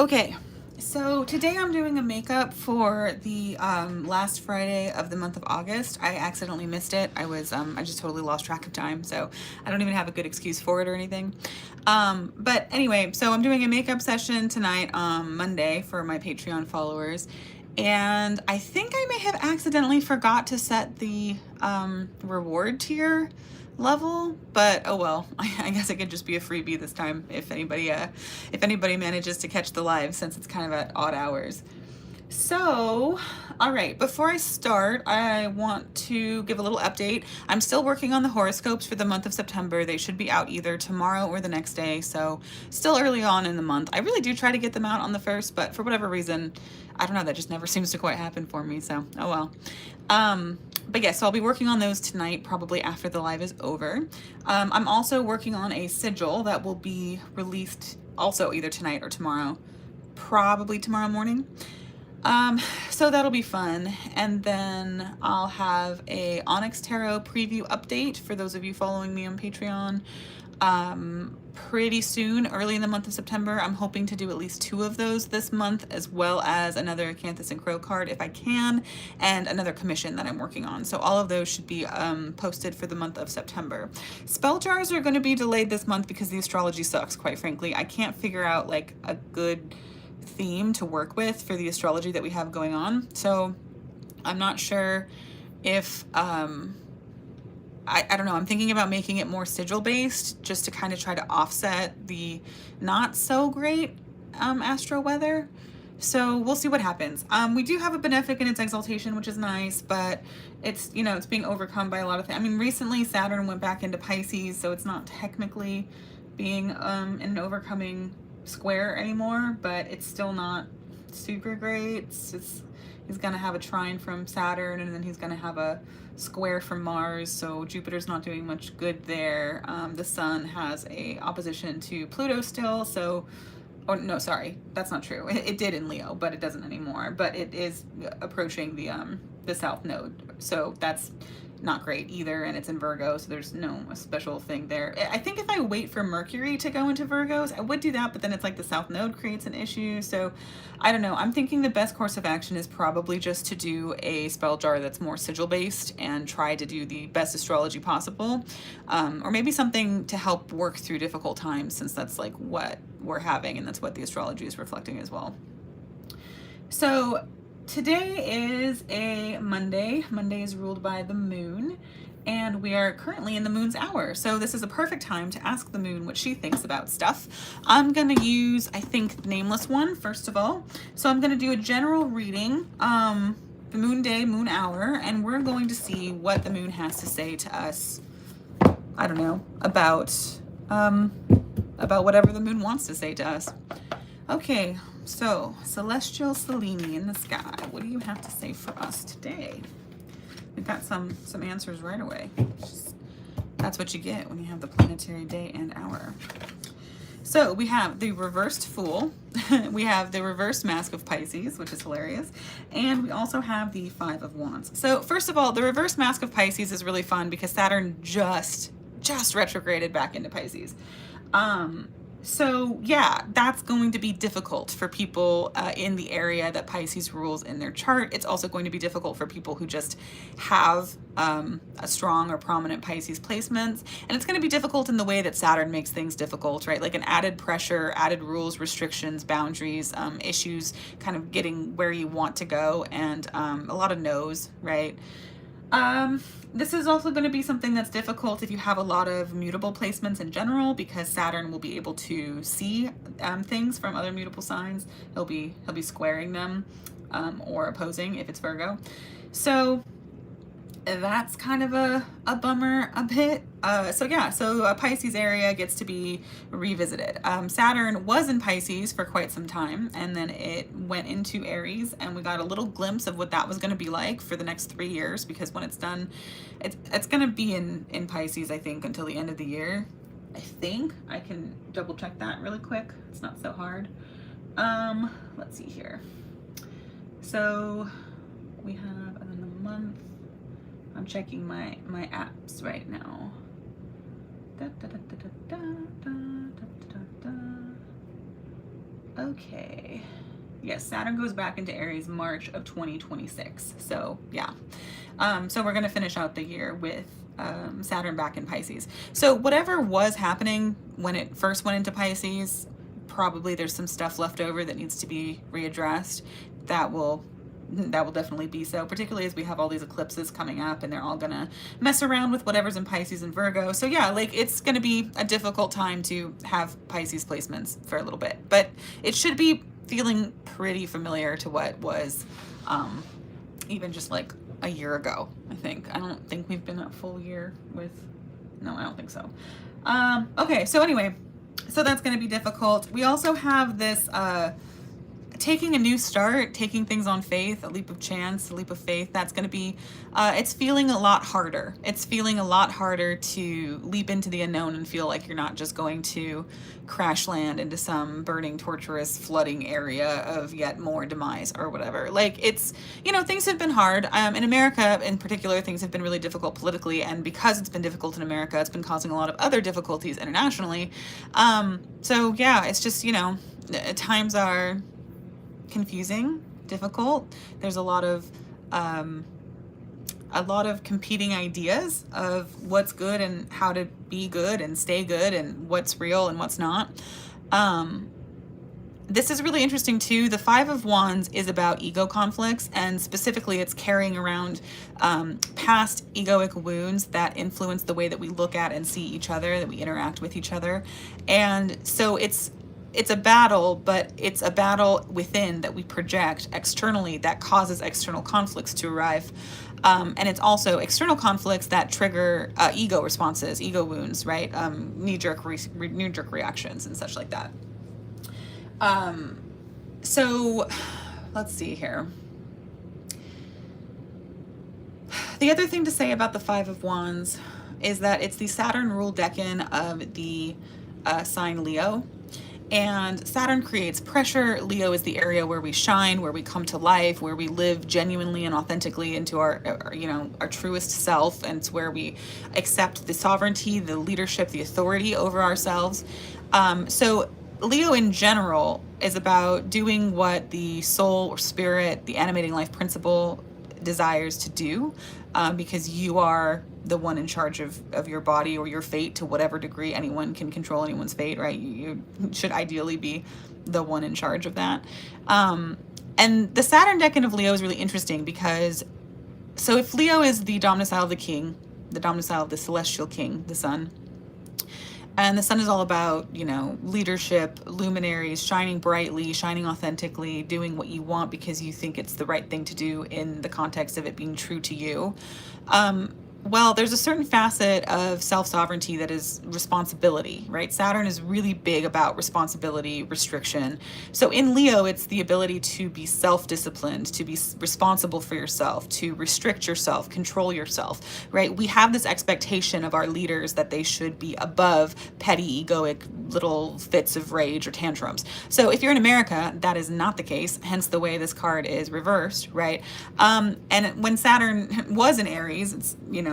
Okay, so today I'm doing a makeup for the last Friday of the month of August. I accidentally missed it. I just totally lost track of time, so I don't even have a good excuse for it or anything. But anyway, so I'm doing a makeup session tonight on Monday for my Patreon followers. And I think I may have accidentally forgot to set the reward tier level, but oh well. I guess it could just be a freebie this time if anybody manages to catch the live, since it's kind of at odd hours. So, all right, before I start, I want to give a little update. I'm still working on the horoscopes for the month of September. They should be out either tomorrow or the next day, so still early on in the month. I really do try to get them out on the 1st, but for whatever reason, I don't know, that just never seems to quite happen for me, so oh well. But yeah, so I'll be working on those tonight, probably after the live is over. I'm also working on a sigil that will be released also either tonight or tomorrow, probably tomorrow morning. So that'll be fun. And then I'll have a Onyx Tarot preview update for those of you following me on Patreon. Pretty soon, early in the month of September. I'm hoping to do at least 2 of those this month, as well as another Acanthus and Crow card if I can, and another commission that I'm working on. So all of those should be posted for the month of September. Spell jars are going to be delayed this month because the astrology sucks, quite frankly. I can't figure out like a good theme to work with for the astrology that we have going on. So I'm not sure if I don't know, I'm thinking about making it more sigil based, just to kind of try to offset the not so great astro weather. So we'll see what happens. We do have a benefic in its exaltation, which is nice, but it's, you know, it's being overcome by a lot of things. I mean, recently Saturn went back into Pisces, so it's not technically being in an overcoming square anymore, but it's still not super great. He's gonna have a trine from Saturn, and then he's gonna have a square from Mars, so Jupiter's not doing much good there. The sun has a opposition to Pluto still, so, oh no, sorry, that's not true. It did in Leo, but it doesn't anymore. But it is approaching the south node, so that's not great either, and it's in Virgo, so there's no special thing there. I think if I wait for Mercury to go into Virgos, I would do that, but then it's like the south node creates an issue, so I don't know. I'm thinking the best course of action is probably just to do a spell jar that's more sigil based and try to do the best astrology possible, or maybe something to help work through difficult times, since that's like what we're having and that's what the astrology is reflecting as well. So today is a Monday. Monday is ruled by the moon, and we are currently in the moon's hour. So this is a perfect time to ask the moon what she thinks about stuff. I'm gonna use, I think, the nameless one first of all. So I'm gonna do a general reading, the moon day, moon hour, and we're going to see what the moon has to say to us, I don't know, about whatever the moon wants to say to us. Okay, so Celestial Selene in the sky, what do you have to say for us today? We've got some answers right away. That's what you get when you have the planetary day and hour. So we have the reversed Fool, we have the reversed Mask of Pisces, which is hilarious, and we also have the 5 of Wands. So first of all, the reversed Mask of Pisces is really fun because Saturn just retrograded back into Pisces. So yeah, that's going to be difficult for people in the area that Pisces rules in their chart. It's also going to be difficult for people who just have a strong or prominent Pisces placements. And it's going to be difficult in the way that Saturn makes things difficult, right? Like an added pressure, added rules, restrictions, boundaries, issues, kind of getting where you want to go, and a lot of no's, right? This is also going to be something that's difficult if you have a lot of mutable placements in general, because Saturn will be able to see things from other mutable signs. He'll be squaring them or opposing if it's Virgo. So that's kind of a bummer a bit. So yeah, so Pisces area gets to be revisited. Saturn was in Pisces for quite some time, and then it went into Aries, and we got a little glimpse of what that was going to be like for the next 3 years, because when it's done, it's going to be in Pisces, I think, until the end of the year. I think I can double check that really quick. It's not so hard. Let's see here. So we have, and then the month, I'm checking my apps right now. Okay. Yes, Saturn goes back into Aries March of 2026. So yeah. So we're going to finish out the year with Saturn back in Pisces. So whatever was happening when it first went into Pisces, probably there's some stuff left over that needs to be readdressed. That will definitely be so, particularly as we have all these eclipses coming up and they're all gonna mess around with whatever's in Pisces and Virgo. So yeah, like it's gonna be a difficult time to have Pisces placements for a little bit, but it should be feeling pretty familiar to what was even just like a year ago, I think. I don't think we've been a full year with, no, I don't think so. Okay, so anyway, so that's gonna be difficult. We also have this taking a new start, taking things on faith, a leap of chance, a leap of faith. That's going to be, it's feeling a lot harder. It's feeling a lot harder to leap into the unknown and feel like you're not just going to crash land into some burning, torturous, flooding area of yet more demise or whatever. Like it's, you know, things have been hard. In America in particular, things have been really difficult politically. And because it's been difficult in America, it's been causing a lot of other difficulties internationally. So yeah, it's just, you know, times are confusing, difficult. There's a lot of competing ideas of what's good and how to be good and stay good and what's real and what's not. This is really interesting too. The Five of Wands is about ego conflicts, and specifically it's carrying around past egoic wounds that influence the way that we look at and see each other, that we interact with each other. And so it's a battle, but it's a battle within that we project externally that causes external conflicts to arrive. And it's also external conflicts that trigger ego responses, ego wounds, right? Knee-jerk reactions and such like that. So let's see here. The other thing to say about the Five of Wands is that it's the Saturn ruled decan of the sign Leo. And Saturn creates pressure. Leo is the area where we shine, where we come to life, where we live genuinely and authentically into our you know, our truest self. And it's where we accept the sovereignty, the leadership, the authority over ourselves. So Leo in general is about doing what the soul or spirit, the animating life principle desires to do, because you are the one in charge of your body or your fate to whatever degree anyone can control anyone's fate, right? You should ideally be the one in charge of that. And the Saturn decan of Leo is really interesting because, so if Leo is the domicile of the king, the domicile of the celestial king, the sun, and the sun is all about, you know, leadership, luminaries, shining brightly, shining authentically, doing what you want because you think it's the right thing to do in the context of it being true to you. Well, there's a certain facet of self-sovereignty that is responsibility, right? Saturn is really big about responsibility, restriction. So in Leo, it's the ability to be self-disciplined, to be responsible for yourself, to restrict yourself, control yourself, right? We have this expectation of our leaders that they should be above petty, egoic little fits of rage or tantrums. So if you're in America, that is not the case, hence the way this card is reversed, right? And when Saturn was in Aries, it's, you know,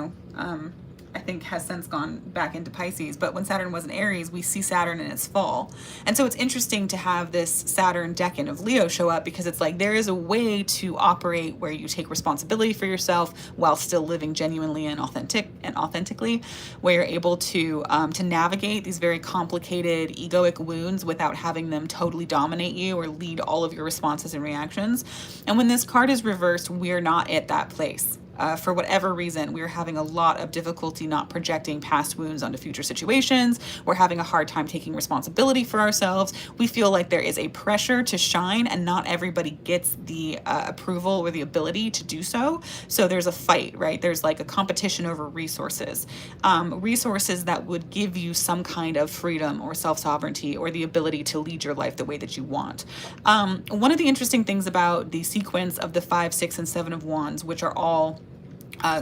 I think has since gone back into Pisces, but when Saturn was in Aries, we see Saturn in its fall. And so it's interesting to have this Saturn decan of Leo show up because it's like there is a way to operate where you take responsibility for yourself while still living genuinely and authentically, where you're able to navigate these very complicated egoic wounds without having them totally dominate you or lead all of your responses and reactions. And when this card is reversed, we're not at that place. For whatever reason, we're having a lot of difficulty not projecting past wounds onto future situations. We're having a hard time taking responsibility for ourselves. We feel like there is a pressure to shine and not everybody gets the approval or the ability to do so. So there's a fight, right? There's like a competition over resources. Resources that would give you some kind of freedom or self-sovereignty or the ability to lead your life the way that you want. One of the interesting things about the sequence of the 5, 6, and 7 of Wands, which are all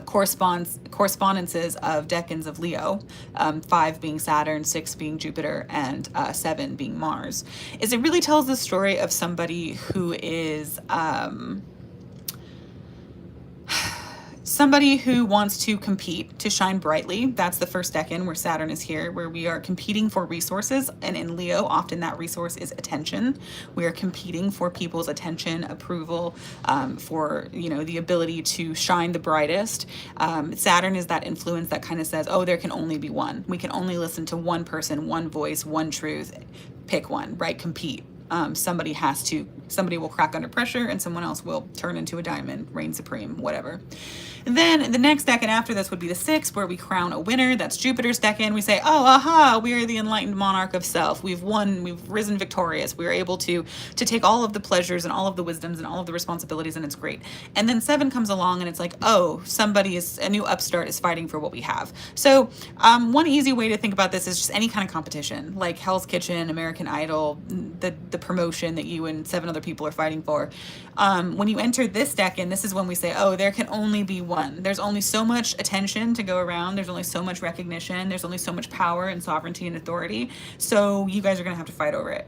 correspondences of decans of Leo, 5 being Saturn, 6 being Jupiter, and 7 being Mars, is it really tells the story of somebody who is Somebody who wants to compete, to shine brightly. That's the first decan where Saturn is here, where we are competing for resources. And in Leo, often that resource is attention. We are competing for people's attention, approval, for, you know, the ability to shine the brightest. Saturn is that influence that kind of says, oh, there can only be one. We can only listen to one person, one voice, one truth. Pick one, right? Compete. Somebody will crack under pressure and someone else will turn into a diamond, reign supreme, whatever. And then the next decan after this would be the 6th, where we crown a winner. That's Jupiter's decan. We say, oh, aha, we are the enlightened monarch of self. We've won, we've risen victorious. We are able to take all of the pleasures and all of the wisdoms and all of the responsibilities, and it's great. And then 7 comes along and it's like, oh, a new upstart is fighting for what we have. So one easy way to think about this is just any kind of competition, like Hell's Kitchen, American Idol, the promotion that you and 7 other people are fighting for. When you enter this decan, this is when we say, oh, there can only be one. There's only so much attention to go around. There's only so much recognition. There's only so much power and sovereignty and authority. So you guys are going to have to fight over it.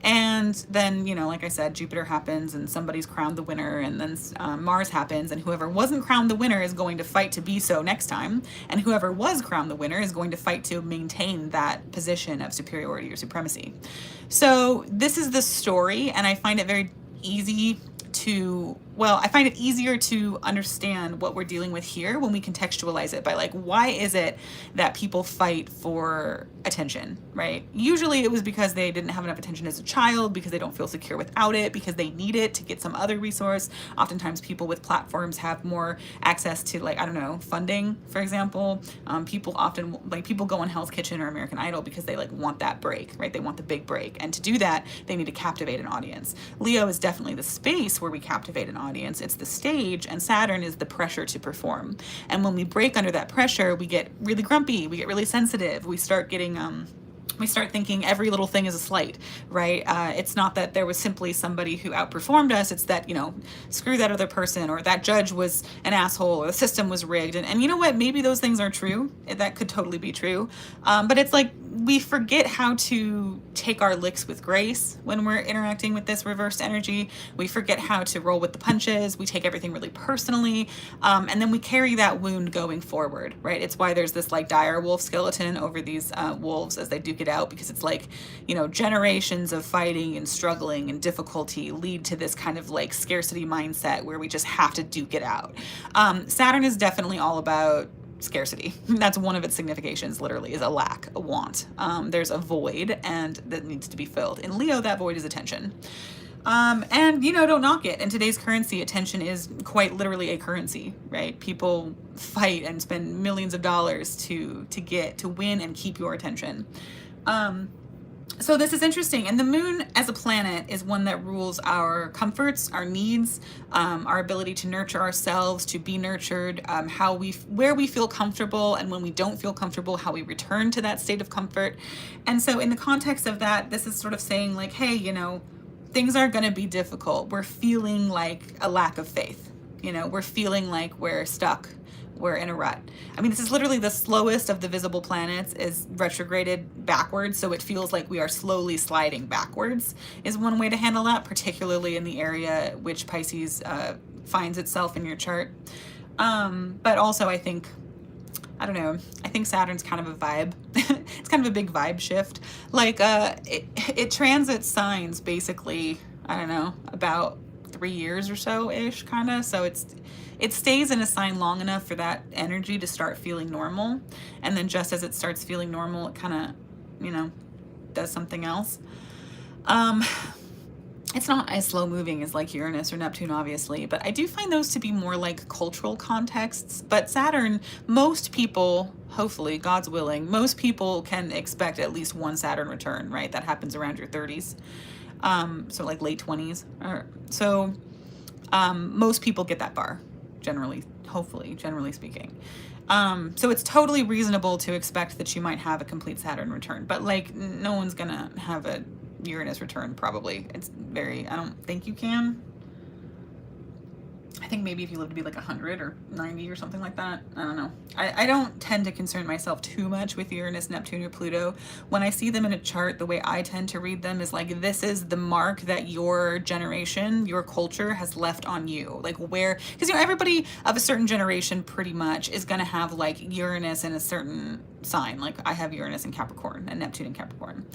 And then, you know, like I said, Jupiter happens and somebody's crowned the winner, and then Mars happens, and whoever wasn't crowned the winner is going to fight to be so next time. And whoever was crowned the winner is going to fight to maintain that position of superiority or supremacy. So this is the story, and I find it very easy I find it easier to understand what we're dealing with here when we contextualize it by, like, why is it that people fight for attention, right? Usually it was because they didn't have enough attention as a child, because they don't feel secure without it, because they need it to get some other resource. Oftentimes people with platforms have more access to, like, I don't know, funding, for example. People go on Hell's Kitchen or American Idol because they, like, want that break, right? They want the big break. And to do that, they need to captivate an audience. Leo is definitely the space where we captivate an audience. It's the stage, and Saturn is the pressure to perform. And when we break under that pressure, we get really grumpy, we get really sensitive, we start thinking every little thing is a slight, right? It's not that there was simply somebody who outperformed us. It's that, you know, screw that other person, or that judge was an asshole, or the system was rigged. And you know what? Maybe those things are true. That could totally be true. But it's like we forget how to take our licks with grace when we're interacting with this reversed energy. We forget how to roll with the punches. We take everything really personally. And then we carry that wound going forward, right? It's why there's this, like, dire wolf skeleton over these wolves as they duke it out, because it's like, you know, generations of fighting and struggling and difficulty lead to this kind of, like, scarcity mindset where we just have to duke it out. Saturn is definitely all about scarcity. That's one of its significations, literally, is a lack, a want. There's a void, and that needs to be filled. In Leo, that void is attention. And, you know, don't knock it. In today's currency, attention is quite literally a currency, right? People fight and spend millions of dollars to win and keep your attention. So this is interesting. And the moon as a planet is one that rules our comforts, our needs, our ability to nurture ourselves, to be nurtured, where we feel comfortable, and when we don't feel comfortable, how we return to that state of comfort. And so in the context of that, this is sort of saying, like, hey, you know, things are going to be difficult. We're feeling like a lack of faith. You know, we're feeling like we're stuck. We're in a rut. I mean, this is literally the slowest of the visible planets is retrograded backwards, so it feels like we are slowly sliding backwards is one way to handle that, particularly in the area which Pisces finds itself in your chart. But also I think Saturn's kind of a vibe. It's kind of a big vibe shift. Like it transits signs basically, I don't know, about 3 years or so-ish, kind of. So it stays in a sign long enough for that energy to start feeling normal. And then just as it starts feeling normal, it kind of, you know, does something else. It's not as slow moving as like Uranus or Neptune, obviously, but I do find those to be more like cultural contexts. But Saturn, most people, hopefully, God's willing, most people can expect at least one Saturn return, right? That happens around your 30s. So like late 20s. Most people get that bar, generally, hopefully, generally speaking. So it's totally reasonable to expect that you might have a complete Saturn return, but like no one's gonna have a Uranus return, probably. I don't think you can. I think maybe if you live to be like 100 or 90 or something like that. I don't know. I don't tend to concern myself too much with Uranus, Neptune, or Pluto. When I see them in a chart, the way I tend to read them is like, this is the mark that your generation, your culture has left on you. Like where, because, you know, everybody of a certain generation pretty much is going to have like Uranus in a certain sign. Like I have Uranus in Capricorn and Neptune in Capricorn.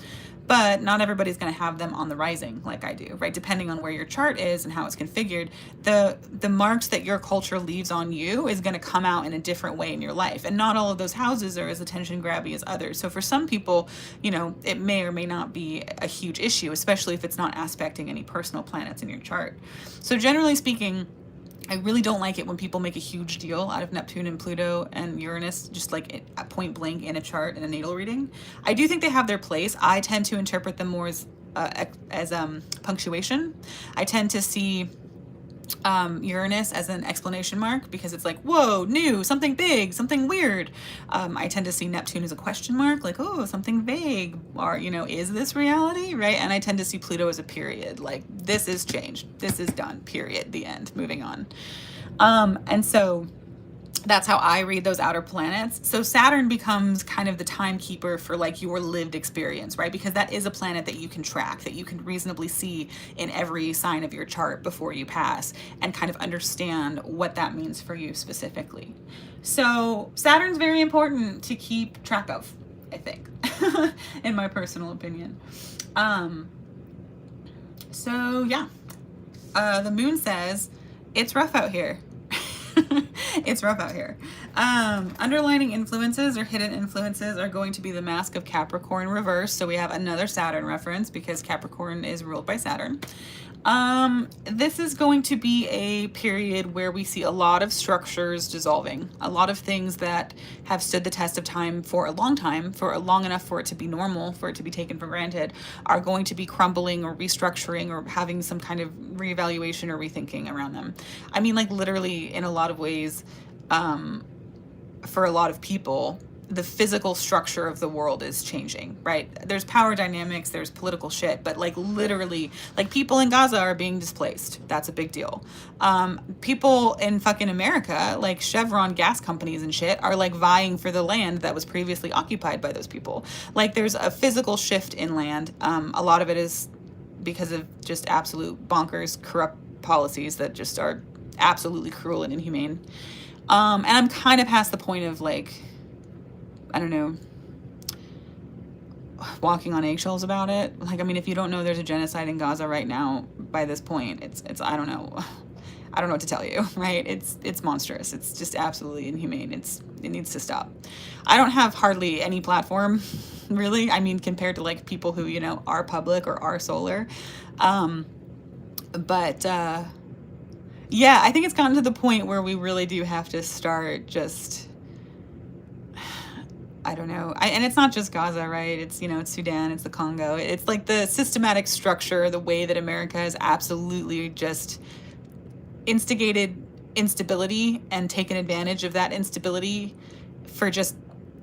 But not everybody's going to have them on the rising like I do, right? Depending on where your chart is and how it's configured, the marks that your culture leaves on you is going to come out in a different way in your life. And not all of those houses are as attention grabby as others. So for some people, you know, it may or may not be a huge issue, especially if it's not aspecting any personal planets in your chart. So generally speaking, I really don't like it when people make a huge deal out of Neptune and Pluto and Uranus, just like at point blank in a chart in a natal reading. I do think they have their place. I tend to interpret them more as punctuation. I tend to see Uranus as an exclamation mark because it's like, whoa, new, something big, something weird. I tend to see Neptune as a question mark, like, oh, something vague, or, you know, is this reality, right? And I tend to see Pluto as a period, like, this is changed, this is done, period, the end, moving on. And so that's how I read those outer planets. So Saturn becomes kind of the timekeeper for like your lived experience, right? Because that is a planet that you can track, that you can reasonably see in every sign of your chart before you pass and kind of understand what that means for you specifically. So Saturn's very important to keep track of, I think, in my personal opinion. So yeah, the moon says it's rough out here. It's rough out here. Underlining influences or hidden influences are going to be the Mask of Capricorn reverse. So we have another Saturn reference because Capricorn is ruled by Saturn. This is going to be a period where we see a lot of structures dissolving, a lot of things that have stood the test of time, for a long enough for it to be normal, for it to be taken for granted, are going to be crumbling or restructuring or having some kind of reevaluation or rethinking around them. I mean, like literally in a lot of ways, for a lot of people, the physical structure of the world is changing, right? There's power dynamics, there's political shit, but like literally, like people in Gaza are being displaced. That's a big deal. People in fucking America, like Chevron gas companies and shit, are like vying for the land that was previously occupied by those people. Like there's a physical shift in land. A lot of it is because of just absolute bonkers, corrupt policies that just are absolutely cruel and inhumane. And I'm kind of past the point of like, I don't know, walking on eggshells about it. Like, I mean, if you don't know there's a genocide in Gaza right now, by this point, it's I don't know what to tell you, right? It's monstrous. It's just absolutely inhumane. It needs to stop. I don't have hardly any platform, really. I mean, compared to like people who, you know, are public or are solar. Yeah, I think it's gotten to the point where we really do have to start just, I don't know. And it's not just Gaza, right? It's, you know, it's Sudan, it's the Congo. It's like the systematic structure, the way that America has absolutely just instigated instability and taken advantage of that instability for just,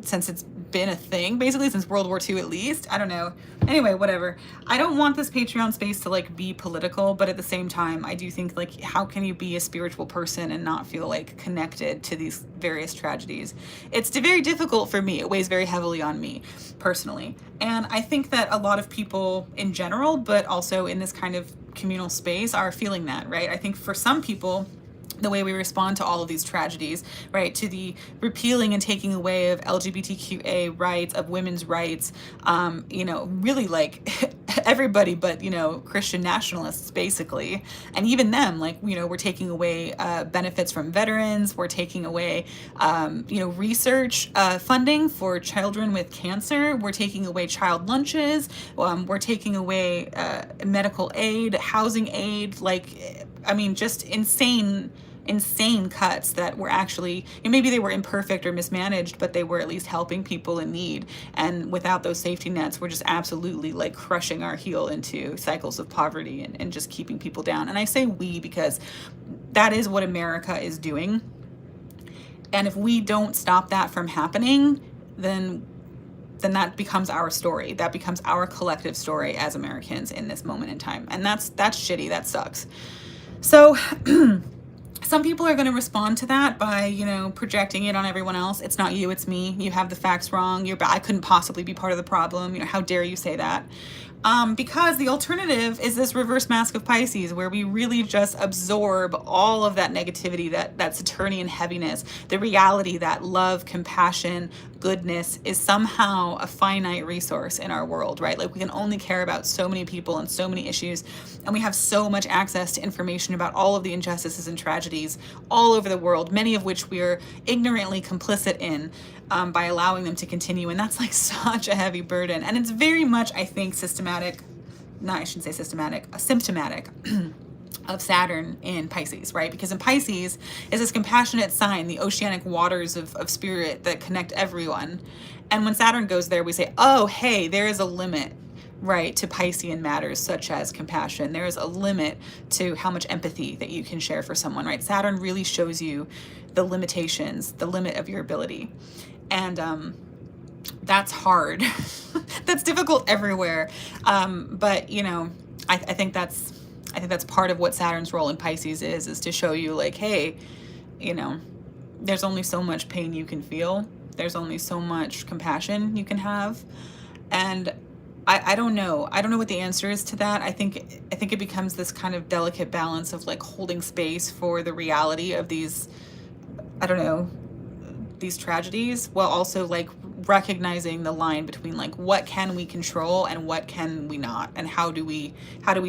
since it's been a thing, basically since World War II at least. I don't know. Anyway, whatever. I don't want this Patreon space to like be political, but at the same time, I do think like, how can you be a spiritual person and not feel like connected to these various tragedies? It's very difficult for me. It weighs very heavily on me personally. And I think that a lot of people in general, but also in this kind of communal space, are feeling that, right? I think for some people, the way we respond to all of these tragedies, right, to the repealing and taking away of LGBTQA rights, of women's rights, you know, really like everybody but, you know, Christian nationalists, basically. And even them, like, you know, we're taking away benefits from veterans, we're taking away, you know, research funding for children with cancer, we're taking away child lunches, we're taking away medical aid, housing aid, like, I mean, just insane cuts that were actually, and maybe they were imperfect or mismanaged, but they were at least helping people in need. And without those safety nets, we're just absolutely like crushing our heel into cycles of poverty and just keeping people down. And I say we because that is what America is doing. And if we don't stop that from happening, then that becomes our story. That becomes our collective story as Americans in this moment in time. And that's shitty. That sucks. So some people are going to respond to that by, you know, projecting it on everyone else. It's not you, it's me. You have the facts wrong. You're bad. I couldn't possibly be part of the problem. You know, how dare you say that? Because the alternative is this reverse Mask of Pisces, where we really just absorb all of that negativity, that Saturnian heaviness, the reality that love, compassion, goodness is somehow a finite resource in our world, right? Like we can only care about so many people and so many issues, and we have so much access to information about all of the injustices and tragedies all over the world, many of which we're ignorantly complicit in, by allowing them to continue. And that's like such a heavy burden. And it's very much, I think, symptomatic of Saturn in Pisces, right? Because in Pisces is this compassionate sign, the oceanic waters of spirit that connect everyone. And when Saturn goes there, we say, oh, hey, there is a limit, right, to Piscean matters such as compassion. There is a limit to how much empathy that you can share for someone, right? Saturn really shows you the limitations, the limit of your ability. And that's hard. That's difficult everywhere. But, you know, I think that's part of what Saturn's role in Pisces is to show you like, hey, you know, there's only so much pain you can feel. There's only so much compassion you can have. And I don't know. I don't know what the answer is to that. I think it becomes this kind of delicate balance of like holding space for the reality of these, I don't know, these tragedies, while also like recognizing the line between like what can we control and what can we not, and how do we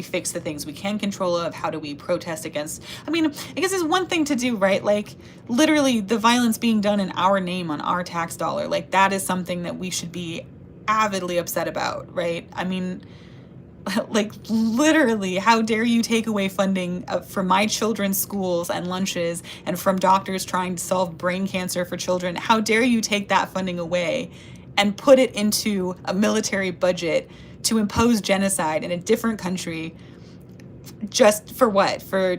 fix the things we can control of, how do we protest against. I mean, I guess it's one thing to do, right, like literally the violence being done in our name on our tax dollar, like that is something that we should be avidly upset about, right? I mean, like literally, how dare you take away funding for my children's schools and lunches, and from doctors trying to solve brain cancer for children? How dare you take that funding away and put it into a military budget to impose genocide in a different country, just for what? For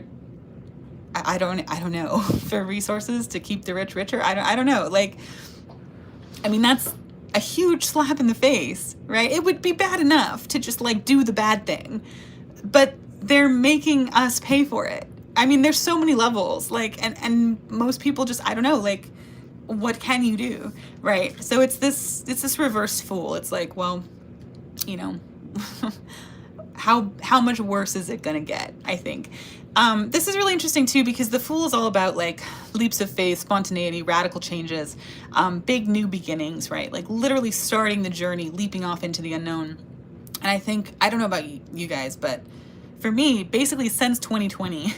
I don't know, for resources to keep the rich richer? I don't know. Like, I mean, that's a huge slap in the face, right? It would be bad enough to just like do the bad thing, but they're making us pay for it. I mean, there's so many levels, like, and most people just, I don't know, like, what can you do, right? So it's this reverse fool. It's like, well, you know, how much worse is it gonna get, I think. This is really interesting too, because the Fool is all about like leaps of faith, spontaneity, radical changes, big new beginnings, right? Like literally starting the journey, leaping off into the unknown. And I think, I don't know about you guys, but for me, basically since 2020,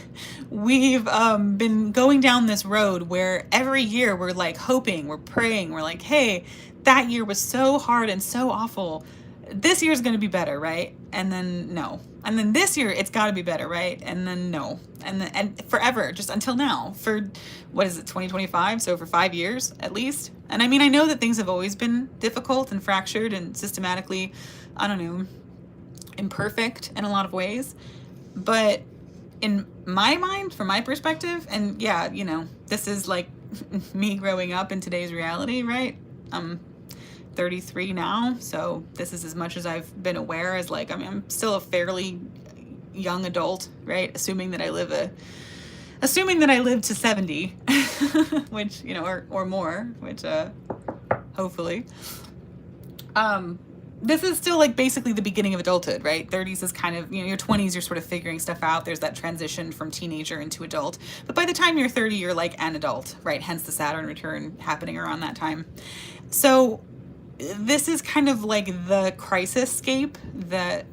we've been going down this road where every year we're like hoping, we're praying, we're like, hey, that year was so hard and so awful. This year's going to be better, right? And then no. And then this year it's got to be better, right? And then no. And forever, just until now, for what is it, 2025? So for 5 years at least. And I mean, I know that things have always been difficult and fractured and systematically, I don't know, imperfect in a lot of ways. But in my mind, from my perspective, and yeah, you know, this is like me growing up in today's reality, right? 33 now, so this is as much as I've been aware as, like, I mean, I'm still a fairly young adult, right? Assuming that I live to 70, which, you know, or more, which hopefully. This is still like basically the beginning of adulthood, right? 30s is kind of, you know, your 20s, you're sort of figuring stuff out. There's that transition from teenager into adult. But by the time you're 30, you're like an adult, right? Hence the Saturn return happening around that time. So this is kind of like the crisis-scape that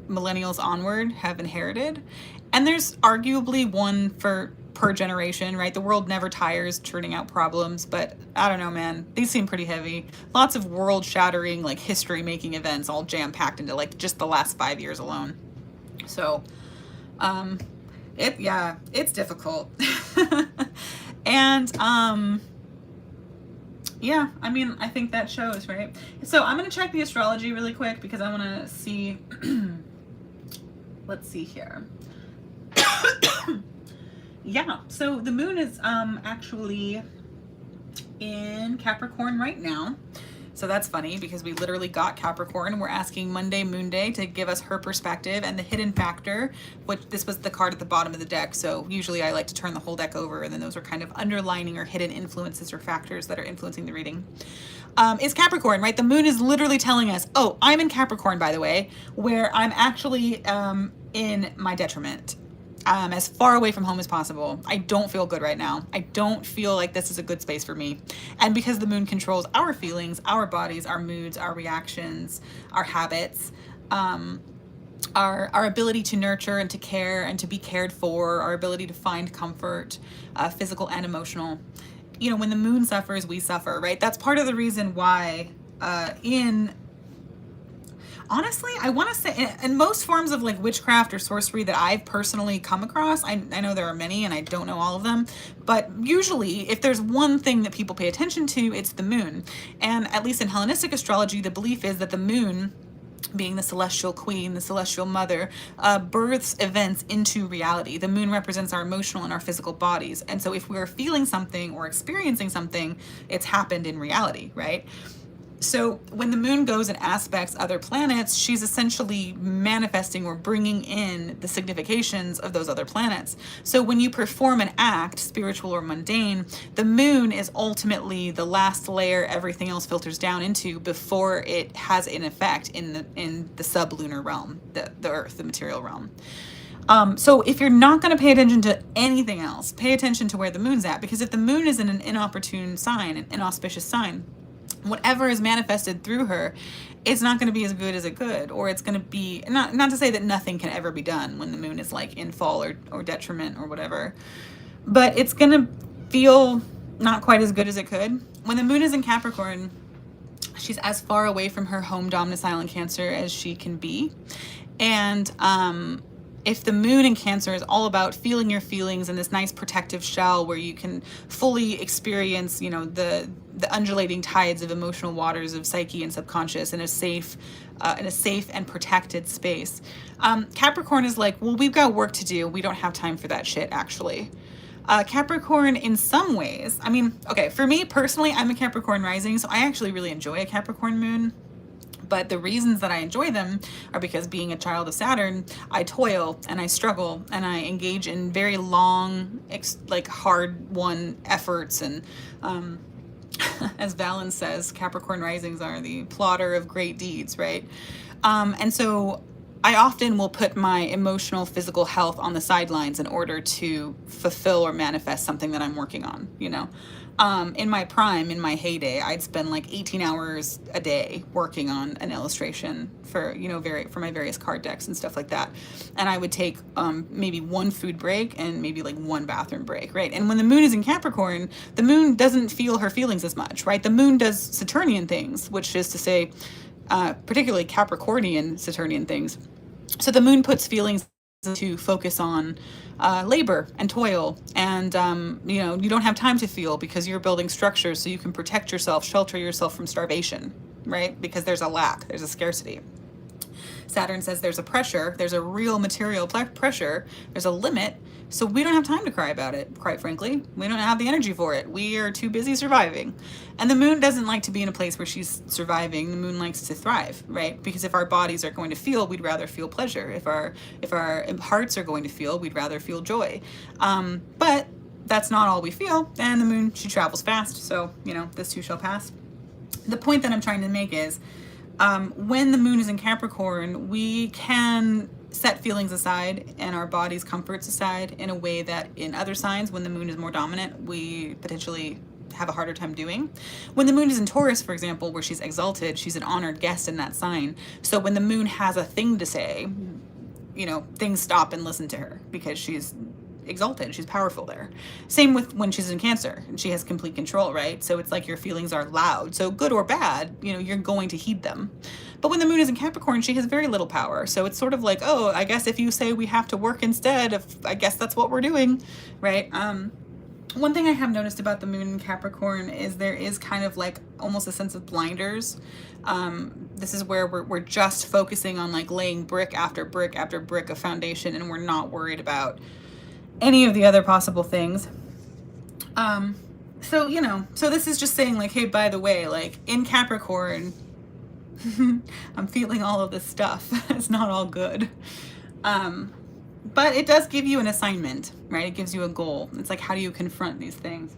millennials onward have inherited. And there's arguably one per generation, right? The world never tires churning out problems, but I don't know, man. These seem pretty heavy. Lots of world-shattering, like history-making events all jam-packed into like just the last 5 years alone. So, it's difficult. And, yeah, I mean, I think that shows, right? So I'm going to check the astrology really quick because I want to see, let's see here. Yeah, so the moon is actually in Capricorn right now, So that's funny because we literally got Capricorn. We're asking Monday Moon Day to give us her perspective and the hidden factor, which this was the card at the bottom of the deck. So usually I like to turn the whole deck over, and then those are kind of underlining or hidden influences or factors that are influencing the reading. Is Capricorn, right? The moon is literally telling us, oh, I'm in Capricorn, by the way, where I'm actually in my detriment. As far away from home as possible. I don't feel good right now. I don't feel like this is a good space for me. And because the moon controls our feelings, our bodies, our moods, our reactions, our habits, our ability to nurture and to care and to be cared for, our ability to find comfort, physical and emotional. You know, when the moon suffers, we suffer, right? That's part of the reason why honestly, I want to say in most forms of like witchcraft or sorcery that I've personally come across, I know there are many and I don't know all of them, but usually if there's one thing that people pay attention to, it's the moon. And at least in Hellenistic astrology, the belief is that the moon, being the celestial queen, the celestial mother, births events into reality. The moon represents our emotional and our physical bodies. And so if we're feeling something or experiencing something, it's happened in reality, right? So when the moon goes and aspects other planets, she's essentially manifesting or bringing in the significations of those other planets. So when you perform an act, spiritual or mundane, the moon is ultimately the last layer everything else filters down into before it has an effect in the sublunar realm, the earth, the material realm. So if you're not going to pay attention to anything else, pay attention to where the moon's at, because if the moon is in an inopportune sign, an inauspicious sign, whatever is manifested through her, it's not going to be as good as it could, or it's going to be, not to say that nothing can ever be done when the moon is like in fall or detriment or whatever, but it's going to feel not quite as good as it could. When the moon is in Capricorn, she's as far away from her home domicile in Cancer as she can be. And if the moon in Cancer is all about feeling your feelings in this nice protective shell where you can fully experience, you know, the undulating tides of emotional waters of psyche and subconscious in a safe and protected space, Capricorn is like, well, we've got work to do. We don't have time for that shit, actually. Capricorn, in some ways, I mean, okay, for me personally, I'm a Capricorn rising, so I actually really enjoy a Capricorn moon. But the reasons that I enjoy them are because, being a child of Saturn, I toil and I struggle and I engage in very long, like hard-won efforts. And as Valens says, Capricorn risings are the plotter of great deeds, right? And so I often will put my emotional, physical health on the sidelines in order to fulfill or manifest something that I'm working on, you know? In my prime, in my heyday, I'd spend like 18 hours a day working on an illustration for, you know, for my various card decks and stuff like that. And I would take maybe one food break and maybe like one bathroom break, right? And when the moon is in Capricorn, the moon doesn't feel her feelings as much, right? The moon does Saturnian things, which is to say, particularly Capricornian Saturnian things. So the moon puts feelings to focus on labor and toil, and you know, you don't have time to feel because you're building structures so you can protect yourself, shelter yourself from starvation, right? Because there's a lack, there's a scarcity. Saturn says there's a pressure, there's a real material pressure, there's a limit, so we don't have time to cry about it, quite frankly. We don't have the energy for it. We are too busy surviving. And the moon doesn't like to be in a place where she's surviving. The moon likes to thrive, right? Because if our bodies are going to feel, we'd rather feel pleasure. If our hearts are going to feel, we'd rather feel joy. But that's not all we feel. And the moon, she travels fast, so, you know, this too shall pass. The point that I'm trying to make is, when the moon is in Capricorn, we can set feelings aside and our body's comforts aside in a way that in other signs, when the moon is more dominant, we potentially have a harder time doing. When the moon is in Taurus, for example, where she's exalted, she's an honored guest in that sign. So when the moon has a thing to say, you know, things stop and listen to her because she's exalted, she's powerful there. Same with when she's in Cancer and she has complete control, right? So it's like your feelings are loud. So good or bad, you know, you're going to heed them. But when the moon is in Capricorn, she has very little power. So it's sort of like, oh, I guess if you say we have to work instead, I guess that's what we're doing, right? One thing I have noticed about the moon in Capricorn is there is kind of like almost a sense of blinders. This is where we're just focusing on like laying brick after brick after brick of foundation, and we're not worried about any of the other possible things. So, you know, so this is just saying like, hey, by the way, like in Capricorn, I'm feeling all of this stuff. It's not all good. But it does give you an assignment, right? It gives you a goal. It's like, how do you confront these things?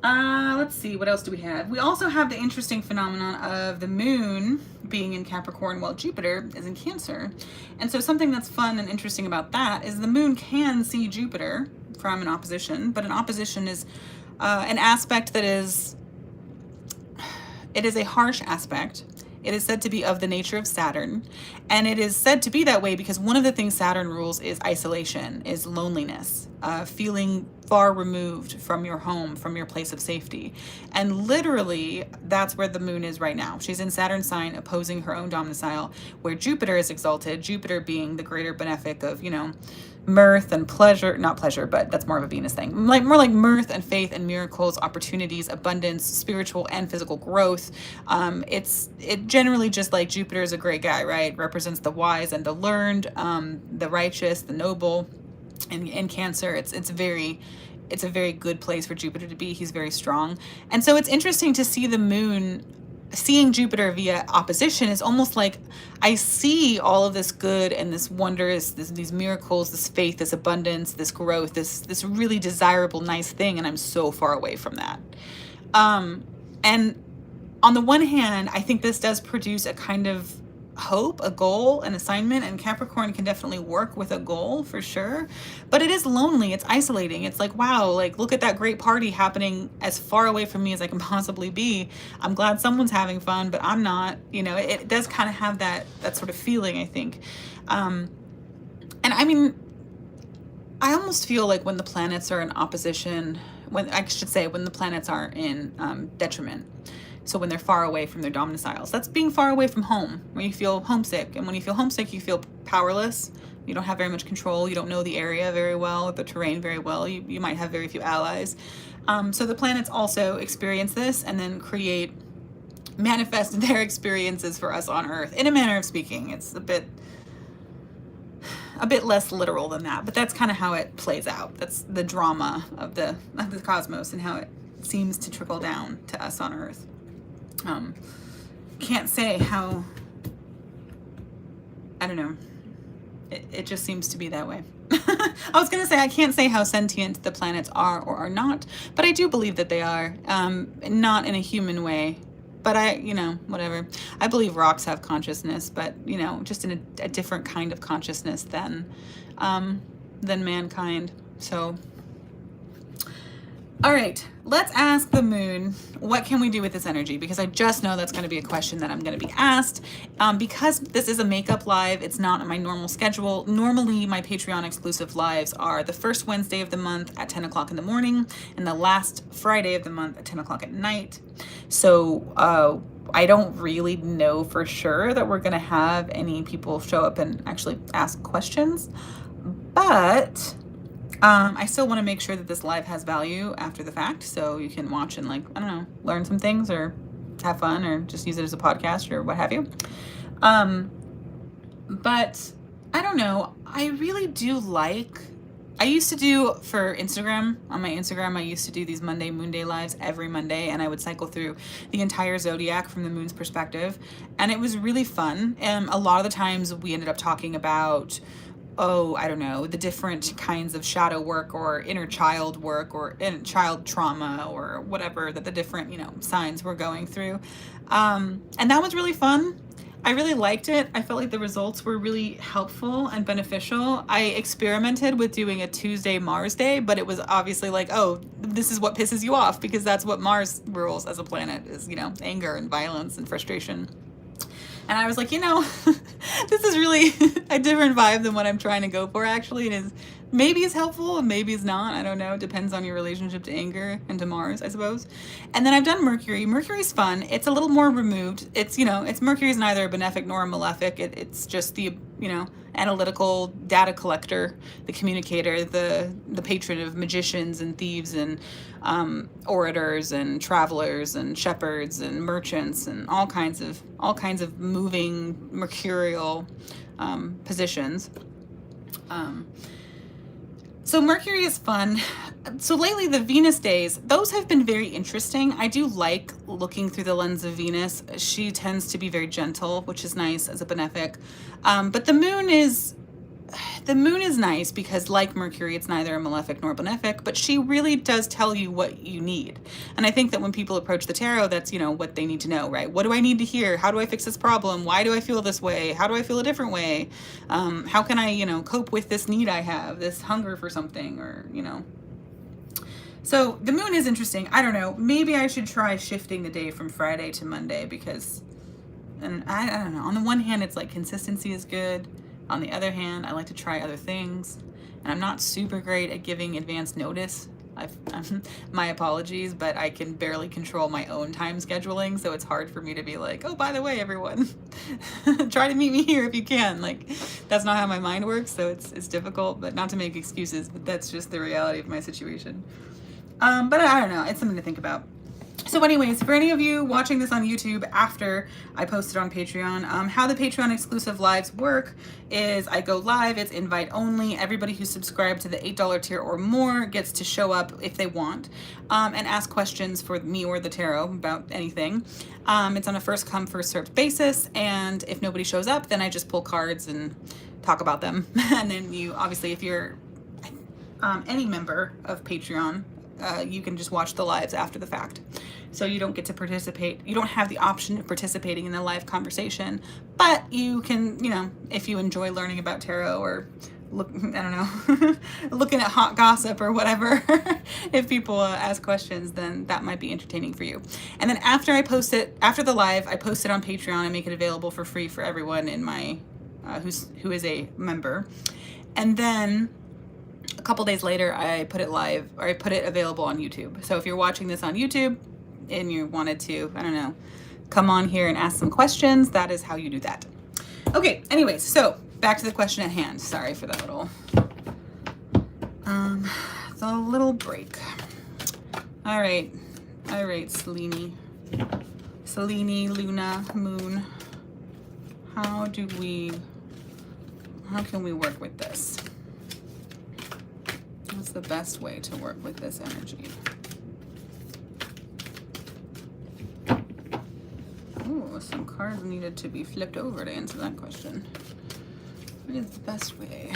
Let's see, what else do we have? We also have the interesting phenomenon of the moon being in Capricorn while Jupiter is in Cancer. And so something that's fun and interesting about that is the moon can see Jupiter from an opposition, but an opposition is an aspect that is, it is a harsh aspect. It is said to be of the nature of Saturn, and it is said to be that way because one of the things Saturn rules is isolation, is loneliness, feeling far removed from your home, from your place of safety. And literally, that's where the moon is right now. She's in Saturn's sign, opposing her own domicile, where Jupiter is exalted, Jupiter being the greater benefic of, you know, mirth and pleasure, not pleasure, but that's more of a Venus thing, like more like mirth and faith and miracles, opportunities, abundance, spiritual and physical growth. It generally, just like Jupiter is a great guy, right? Represents the wise and the learned, the righteous, the noble. And in Cancer, it's a very good place for Jupiter to be. He's very strong. And so it's interesting to see the moon, seeing Jupiter via opposition is almost like I see all of this good and this wonders, these miracles, this faith, this abundance, this growth, this really desirable, nice thing, and I'm so far away from that. And on the one hand, I think this does produce a kind of hope, a goal, an assignment, and Capricorn can definitely work with a goal for sure, but it is lonely, it's isolating. It's like, wow, like look at that great party happening as far away from me as I can possibly be. I'm glad someone's having fun, but I'm not, you know. It does kind of have that sort of feeling, I think. And I mean, I almost feel like when the planets are in opposition, when the planets are in detriment, so when they're far away from their domiciles, that's being far away from home, where you feel homesick. And when you feel homesick, you feel powerless. You don't have very much control. You don't know the area very well, the terrain very well. You might have very few allies. So the planets also experience this and then manifest their experiences for us on Earth. In a manner of speaking, it's a bit less literal than that, but that's kind of how it plays out. That's the drama of the cosmos and how it seems to trickle down to us on Earth. Can't say how, I don't know, it just seems to be that way. I was gonna say I can't say how sentient the planets are or are not, but I do believe that they are, not in a human way, but whatever. I believe rocks have consciousness, but just in a different kind of consciousness than mankind. So all right, let's ask the moon, what can we do with this energy? Because I just know that's going to be a question that I'm going to be asked. Because this is a makeup live, it's not on my normal schedule. Normally, my Patreon exclusive lives are the first Wednesday of the month at 10 o'clock in the morning and the last Friday of the month at 10 o'clock at night. So I don't really know for sure that we're going to have any people show up and actually ask questions, but I still want to make sure that this live has value after the fact, so you can watch and, like, I don't know, learn some things or have fun or just use it as a podcast or what have you. But I don't know, I really do like, I used to do for Instagram, on my Instagram, I used to do these Monday Moon Day lives every Monday, and I would cycle through the entire zodiac from the moon's perspective, and it was really fun. And a lot of the times we ended up talking about, I don't know, the different kinds of shadow work or inner child work or child trauma or whatever that the different, signs we're going through. And that was really fun. I really liked it. I felt like the results were really helpful and beneficial. I experimented with doing a Tuesday Mars day, but it was obviously like, this is what pisses you off, because that's what Mars rules as a planet is, anger and violence and frustration. And I was like, this is really a different vibe than what I'm trying to go for, actually. It is, maybe it's helpful and maybe it's not. I don't know. It depends on your relationship to anger and to Mars, I suppose. And then I've done Mercury. Mercury's fun. It's a little more removed. It's, it's Mercury's neither a benefic nor a malefic. It's just the, analytical data collector, the communicator, the patron of magicians and thieves and orators and travelers and shepherds and merchants and all kinds of moving mercurial positions. So Mercury is fun. So lately the Venus days, those have been very interesting. I do like looking through the lens of Venus. She tends to be very gentle, which is nice as a benefic. But the moon is nice because, like Mercury, it's neither a malefic nor benefic, but she really does tell you what you need. And I think that when people approach the tarot, that's, you know, what they need to know, right? What do I need to hear? How do I fix this problem? Why do I feel this way? How do I feel a different way? How can I, you know, cope with this need I have, this hunger for something, or, you know. So the moon is interesting. I don't know. Maybe I should try shifting the day from Friday to Monday because, and I don't know. On the one hand, it's like consistency is good. On the other hand, I like to try other things, and I'm not super great at giving advance notice. My apologies, but I can barely control my own time scheduling, so it's hard for me to be like, oh, by the way, everyone, try to meet me here if you can. Like, that's not how my mind works, so it's difficult, but not to make excuses, but that's just the reality of my situation. But I don't know, it's something to think about. So anyways, for any of you watching this on YouTube after I posted on Patreon, how the Patreon exclusive lives work is I go live, it's invite only. Everybody who's subscribed to the $8 tier or more gets to show up if they want and ask questions for me or the tarot about anything. It's on a first come, first served basis, and if nobody shows up, then I just pull cards and talk about them. And then you, obviously, if you're any member of Patreon, you can just watch the lives after the fact. So you don't get to participate. You don't have the option of participating in the live conversation, but you can, you know, if you enjoy learning about tarot or look, I don't know, looking at hot gossip or whatever, if people ask questions, then that might be entertaining for you. And then after I post it, after the live, I post it on Patreon and make it available for free for everyone in my, who is a member. And then a couple days later, I put it live, or I put it available on YouTube. So if you're watching this on YouTube and you wanted to, I don't know, come on here and ask some questions, that is how you do that. Okay, anyways, so back to the question at hand. Sorry for that little break. All right, Selene, Luna, Moon. How can we work with this? What's the best way to work with this energy? Oh, some cards needed to be flipped over to answer that question. What is the best way?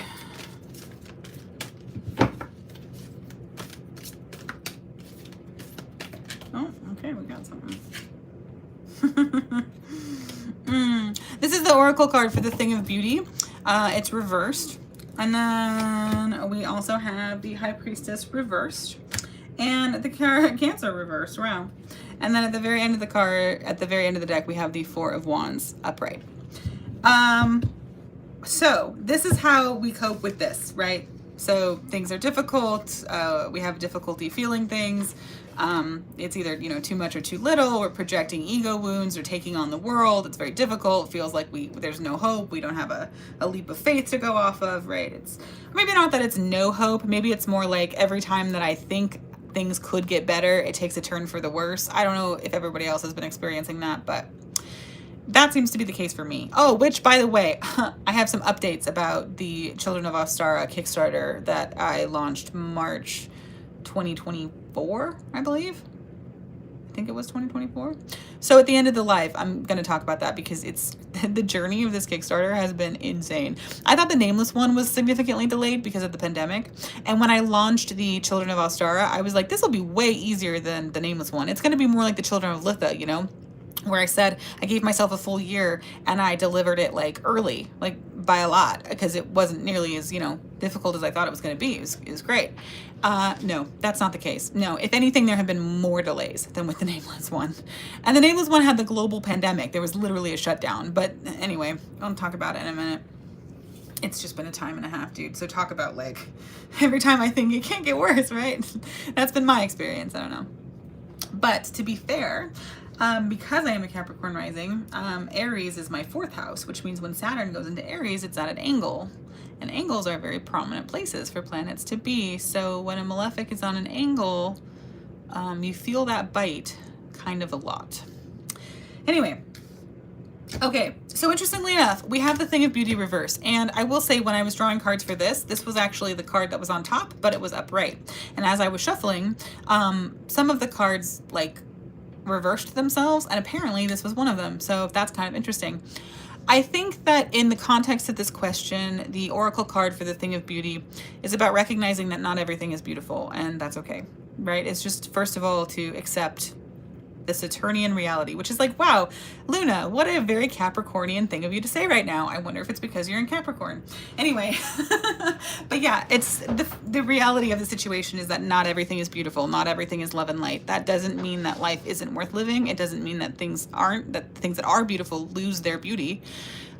Oh, okay, we got something. This is the Oracle card for the Thing of Beauty. It's reversed. And then we also have the High Priestess reversed and the Cancer reversed. Wow. And then at the very end of the card, at the very end of the deck, we have the Four of Wands upright. So this is how we cope with this, right? So things are difficult. We have difficulty feeling things. It's either, you know, too much or too little. We're projecting ego wounds or taking on the world. It's very difficult. It feels like there's no hope. We don't have a leap of faith to go off of, right? It's maybe not that it's no hope. Maybe it's more like every time that I think things could get better, it takes a turn for the worse. I don't know if everybody else has been experiencing that, but that seems to be the case for me. Oh, which, by the way, I have some updates about the Children of Ostara Kickstarter that I launched March 2024, I believe. I think it was 2024. So at the end of the live, I'm going to talk about that because it's the journey of this Kickstarter has been insane. I thought the Nameless one was significantly delayed because of the pandemic. And when I launched the Children of Ostara, I was like, this will be way easier than the Nameless one. It's going to be more like the Children of Litha, you know, where I said I gave myself a full year and I delivered it like early, like by a lot, because it wasn't nearly as, you know, difficult as I thought it was going to be. It was great. No, that's not the case. No, if anything, there have been more delays than with the Nameless one. And the Nameless one had the global pandemic. There was literally a shutdown. But anyway, I'll talk about it in a minute. It's just been a time and a half, dude. So talk about like every time I think it can't get worse, right? That's been my experience. I don't know. But to be fair, because I am a Capricorn rising, Aries is my 4th house, which means when Saturn goes into Aries, it's at an angle. And angles are very prominent places for planets to be. So when a malefic is on an angle, you feel that bite kind of a lot. Anyway, Okay, so interestingly enough, we have the Thing of Beauty reverse. And I will say when I was drawing cards for this, this was actually the card that was on top, but it was upright. And as I was shuffling, some of the cards like reversed themselves, and apparently this was one of them. So that's kind of interesting. I think that in the context of this question, the Oracle card for the Thing of Beauty is about recognizing that not everything is beautiful, and that's okay, right? It's just, first of all, to accept the Saturnian reality, which is like, wow, Luna, what a very Capricornian thing of you to say right now. I wonder if it's because you're in Capricorn. Anyway, but yeah, it's the reality of the situation is that not everything is beautiful. Not everything is love and light. That doesn't mean that life isn't worth living. It doesn't mean that things that are beautiful lose their beauty.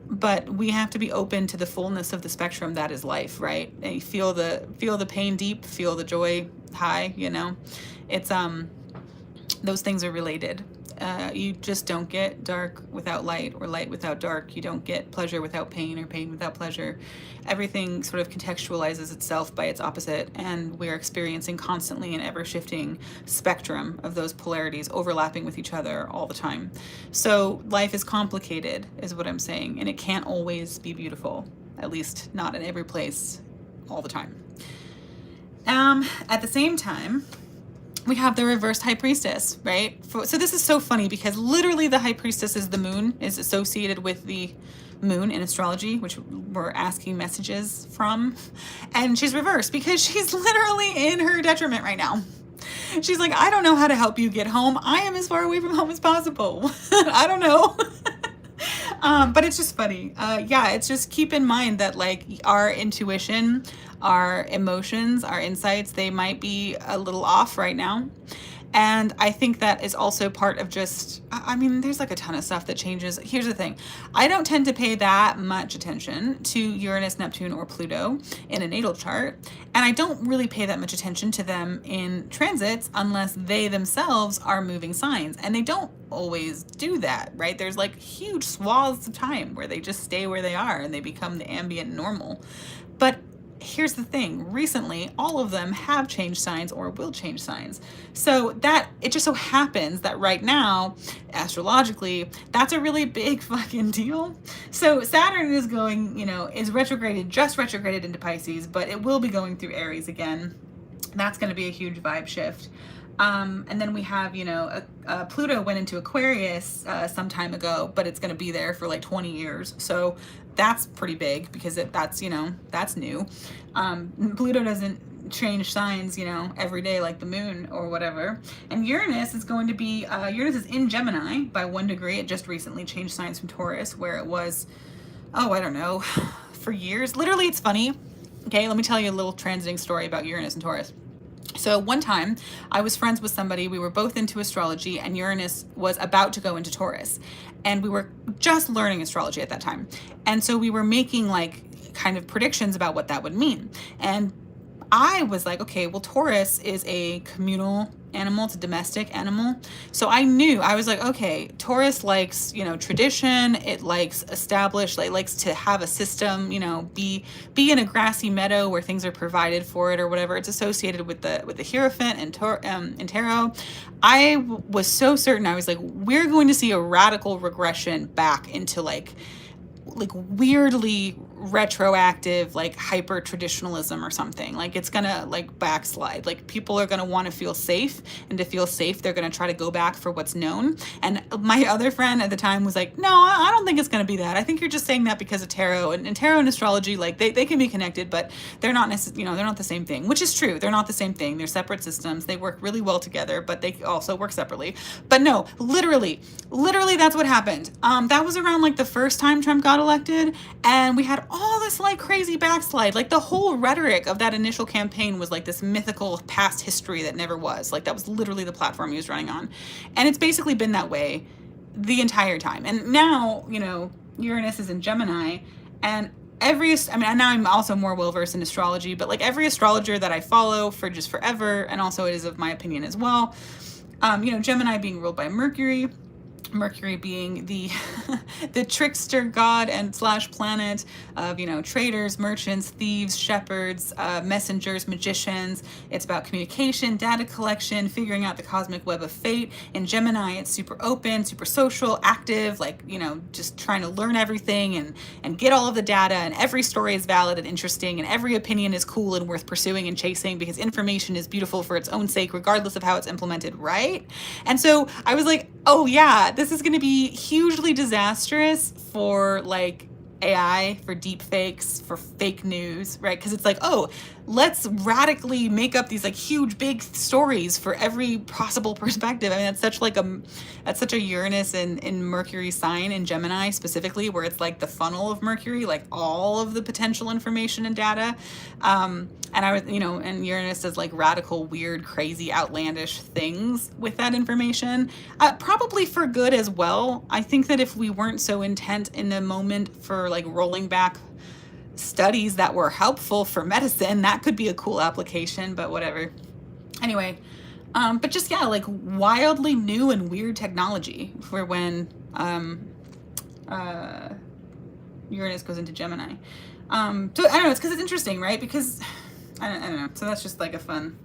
But we have to be open to the fullness of the spectrum that is life, right? And you feel the pain deep, feel the joy high, you know? It's those things are related. You just don't get dark without light or light without dark. You don't get pleasure without pain or pain without pleasure. Everything sort of contextualizes itself by its opposite, and we're experiencing constantly an ever-shifting spectrum of those polarities overlapping with each other all the time. So life is complicated, is what I'm saying, and it can't always be beautiful, at least not in every place all the time. At the same time, we have the reversed High Priestess, right? So this is so funny because literally the High Priestess is the moon, is associated with the moon in astrology, which we're asking messages from. And she's reversed because she's literally in her detriment right now. She's like, I don't know how to help you get home. I am as far away from home as possible. I don't know. But it's just funny. Yeah, it's just keep in mind that like our intuition, our emotions, our insights, they might be a little off right now. And I think that is also part of just, I mean, there's like a ton of stuff that changes. Here's the thing. I don't tend to pay that much attention to Uranus, Neptune, or Pluto in a natal chart. And I don't really pay that much attention to them in transits unless they themselves are moving signs. And they don't always do that, right? There's like huge swaths of time where they just stay where they are and they become the ambient normal. But here's the thing, recently all of them have changed signs or will change signs. So that it just so happens that right now, astrologically, that's a really big fucking deal. So Saturn is going, you know, is just retrograded into Pisces, but it will be going through Aries again. That's going to be a huge vibe shift. And then we have, you know, Pluto went into Aquarius some time ago, but it's going to be there for like 20 years. So that's pretty big because that's, you know, that's new. Pluto doesn't change signs, you know, every day like the moon or whatever. And Uranus is going to be, Uranus is in Gemini by 1 degree. It just recently changed signs from Taurus where it was, oh, I don't know, for years. Literally, it's funny. Okay, let me tell you a little transiting story about Uranus and Taurus. So one time I was friends with somebody, we were both into astrology, and Uranus was about to go into Taurus, and we were just learning astrology at that time. And so we were making like kind of predictions about what that would mean. And I was like, okay, well, Taurus is a communal animal, it's a domestic animal. So I knew, I was like, okay, Taurus likes, you know, tradition, it likes established, it likes to have a system, you know, be in a grassy meadow where things are provided for it or whatever. It's associated with the Hierophant and tarot. I was so certain, I was like, we're going to see a radical regression back into like weirdly retroactive, like hyper traditionalism or something. Like it's gonna like backslide. Like people are gonna want to feel safe, and to feel safe they're gonna try to go back for what's known. And my other friend at the time was like, no, I don't think it's gonna be that. I think you're just saying that because of tarot, and tarot and astrology, like they can be connected, but they're not necessarily, you know, they're not the same thing, which is true. They're not the same thing. They're separate systems. They work really well together, but they also work separately. But no, literally that's what happened. That was around like the first time Trump got elected, and we had all this like crazy backslide. Like the whole rhetoric of that initial campaign was like this mythical past history that never was. Like that was literally the platform he was running on. And it's basically been that way the entire time. And now, you know, Uranus is in Gemini, and and now I'm also more well-versed in astrology, but like every astrologer that I follow for just forever, and also it is of my opinion as well, you know, Gemini being ruled by Mercury, Mercury being the the trickster god and slash planet of, you know, traders, merchants, thieves, shepherds, messengers, magicians. It's about communication, data collection, figuring out the cosmic web of fate. In Gemini, it's super open, super social, active, like, you know, just trying to learn everything and get all of the data, and every story is valid and interesting, and every opinion is cool and worth pursuing and chasing because information is beautiful for its own sake, regardless of how it's implemented, right? And so I was like, oh yeah, this is going to be hugely disastrous for like AI, for deep fakes, for fake news, right? Because it's like, oh, let's radically make up these like huge big stories for every possible perspective. I mean, that's such a Uranus in Mercury sign in Gemini specifically, where it's like the funnel of Mercury, like all of the potential information and data. And I was, you know, and Uranus does like radical, weird, crazy, outlandish things with that information, probably for good as well. I think that if we weren't so intent in the moment for like rolling back studies that were helpful for medicine, that could be a cool application, but whatever. Anyway, but just, yeah, like wildly new and weird technology for when Uranus goes into Gemini. So I don't know, it's because it's interesting, right? Because I don't know. So that's just like a fun,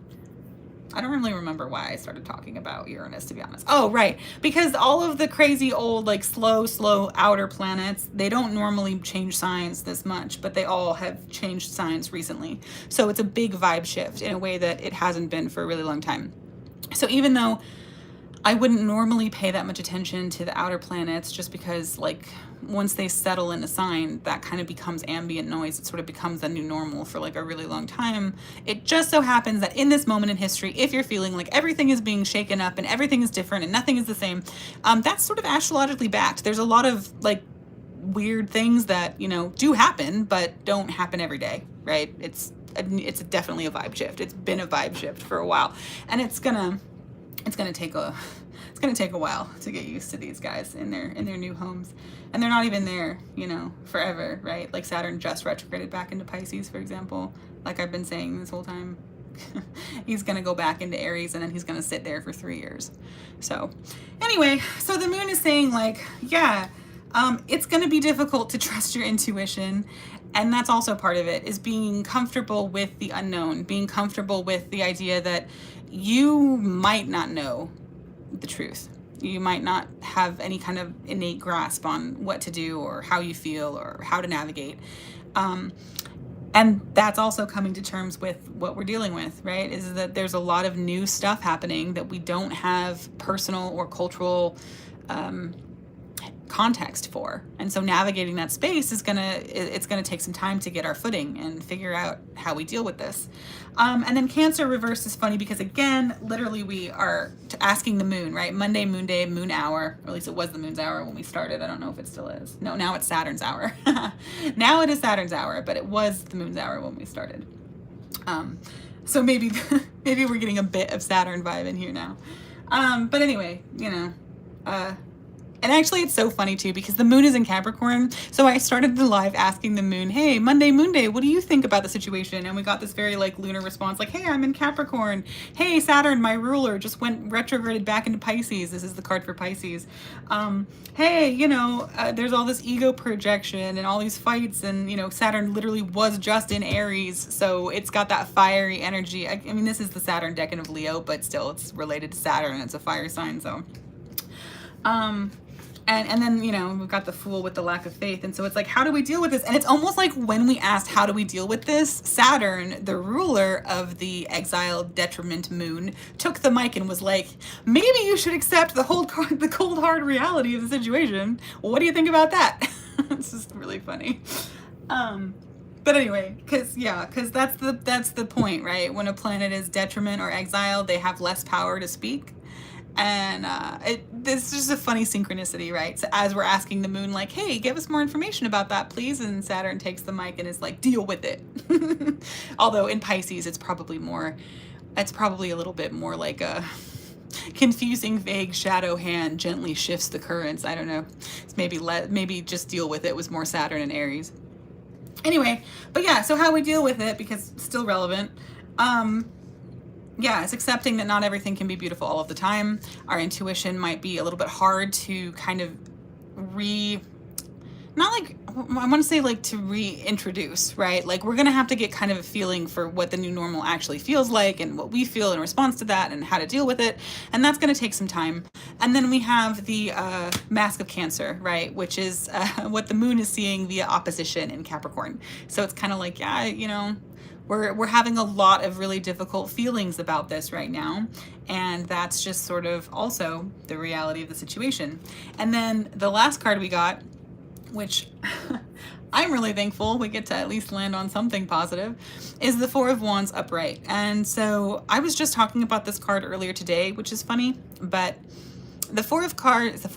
I don't really remember why I started talking about Uranus, to be honest. Oh, right. Because all of the crazy old, like slow outer planets, they don't normally change signs this much, but they all have changed signs recently. So it's a big vibe shift in a way that it hasn't been for a really long time. So even though I wouldn't normally pay that much attention to the outer planets, just because like once they settle in a sign, that kind of becomes ambient noise. It sort of becomes the new normal for like a really long time. It just so happens that in this moment in history, if you're feeling like everything is being shaken up and everything is different and nothing is the same, that's sort of astrologically backed. There's a lot of like weird things that, you know, do happen, but don't happen every day, right? It's definitely a vibe shift. It's been a vibe shift for a while, and it's gonna take a while to get used to these guys in their new homes. And they're not even there, you know, forever, right? Like Saturn just retrograded back into Pisces, for example. Like I've been saying this whole time, he's going to go back into Aries, and then he's going to sit there for 3 years. So anyway, so the moon is saying like, yeah, it's going to be difficult to trust your intuition. And that's also part of it, is being comfortable with the unknown, being comfortable with the idea that you might not know the truth. You might not have any kind of innate grasp on what to do or how you feel or how to navigate. And that's also coming to terms with what we're dealing with, right? Is that there's a lot of new stuff happening that we don't have personal or cultural context for. And so navigating that space is it's gonna take some time to get our footing and figure out how we deal with this. And then Cancer reverse is funny because, again, literally we are asking the moon, right? Monday, moon day, moon hour, or at least it was the moon's hour when we started. I don't know if it still is. No, now it's Saturn's hour. Now it is Saturn's hour, but it was the moon's hour when we started. So maybe we're getting a bit of Saturn vibe in here now. But anyway, you know, and actually it's so funny too, because the moon is in Capricorn. So I started the live asking the moon, hey, Monday, moon day, what do you think about the situation? And we got this very like lunar response, like, hey, I'm in Capricorn. Hey, Saturn, my ruler, just went retrograded back into Pisces. This is the card for Pisces. Hey, you know, there's all this ego projection and all these fights, and, you know, Saturn literally was just in Aries. So it's got that fiery energy. I mean, this is the Saturn decan of Leo, but still it's related to Saturn. It's a fire sign. So, and then, you know, we've got the Fool with the lack of faith. And so it's like, how do we deal with this? And it's almost like when we asked, how do we deal with this? Saturn, the ruler of the exile detriment moon, took the mic and was like, maybe you should accept the cold hard reality of the situation. Well, what do you think about that? It's just really funny. But anyway, because that's the point, right? When a planet is detriment or exile, they have less power to speak. And this is just a funny synchronicity, right? So as we're asking the moon, like, hey, give us more information about that, please. And Saturn takes the mic and is like, deal with it. Although in Pisces, it's probably a little bit more like a confusing, vague shadow hand gently shifts the currents. I don't know. It's maybe just deal with it was more Saturn and Aries. Anyway, but yeah, so how we deal with it, because it's still relevant. yeah, it's accepting that not everything can be beautiful all of the time. Our intuition might be a little bit hard to kind of not like, I want to say like to reintroduce, right? Like we're going to have to get kind of a feeling for what the new normal actually feels like and what we feel in response to that and how to deal with it. And that's going to take some time. And then we have the Mask of Cancer, right? Which is what the moon is seeing via opposition in Capricorn. So it's kind of like, yeah, you know, we're having a lot of really difficult feelings about this right now. And that's just sort of also the reality of the situation. And then the last card we got, which I'm really thankful we get to at least land on something positive, is the Four of Wands upright. And so I was just talking about this card earlier today, which is funny, but the Four of the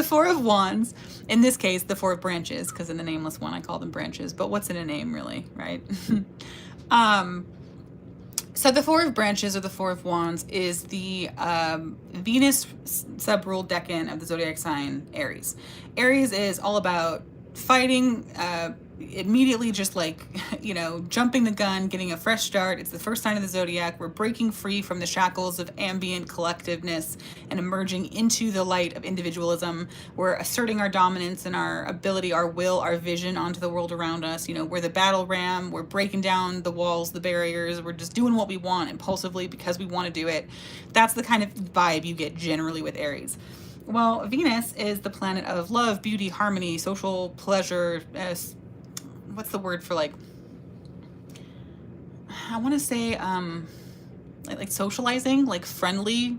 Four of Wands, in this case, the Four of Branches, because in the nameless one I call them branches, but what's in a name really, right? So the Four of Branches or the Four of Wands is the Venus sub-ruled decan of the zodiac sign Aries. Aries is all about fighting, immediately just like, you know, jumping the gun, getting a fresh start. It's the first sign of the zodiac. We're breaking free from the shackles of ambient collectiveness and emerging into the light of individualism. We're asserting our dominance and our ability, our will, our vision onto the world around us. You know, we're the battle ram. We're breaking down the walls, the barriers. We're just doing what we want impulsively because we want to do it. That's the kind of vibe you get generally with Aries. Well, Venus is the planet of love, beauty, harmony, social pleasure, what's the word for like, I want to say like socializing, like friendly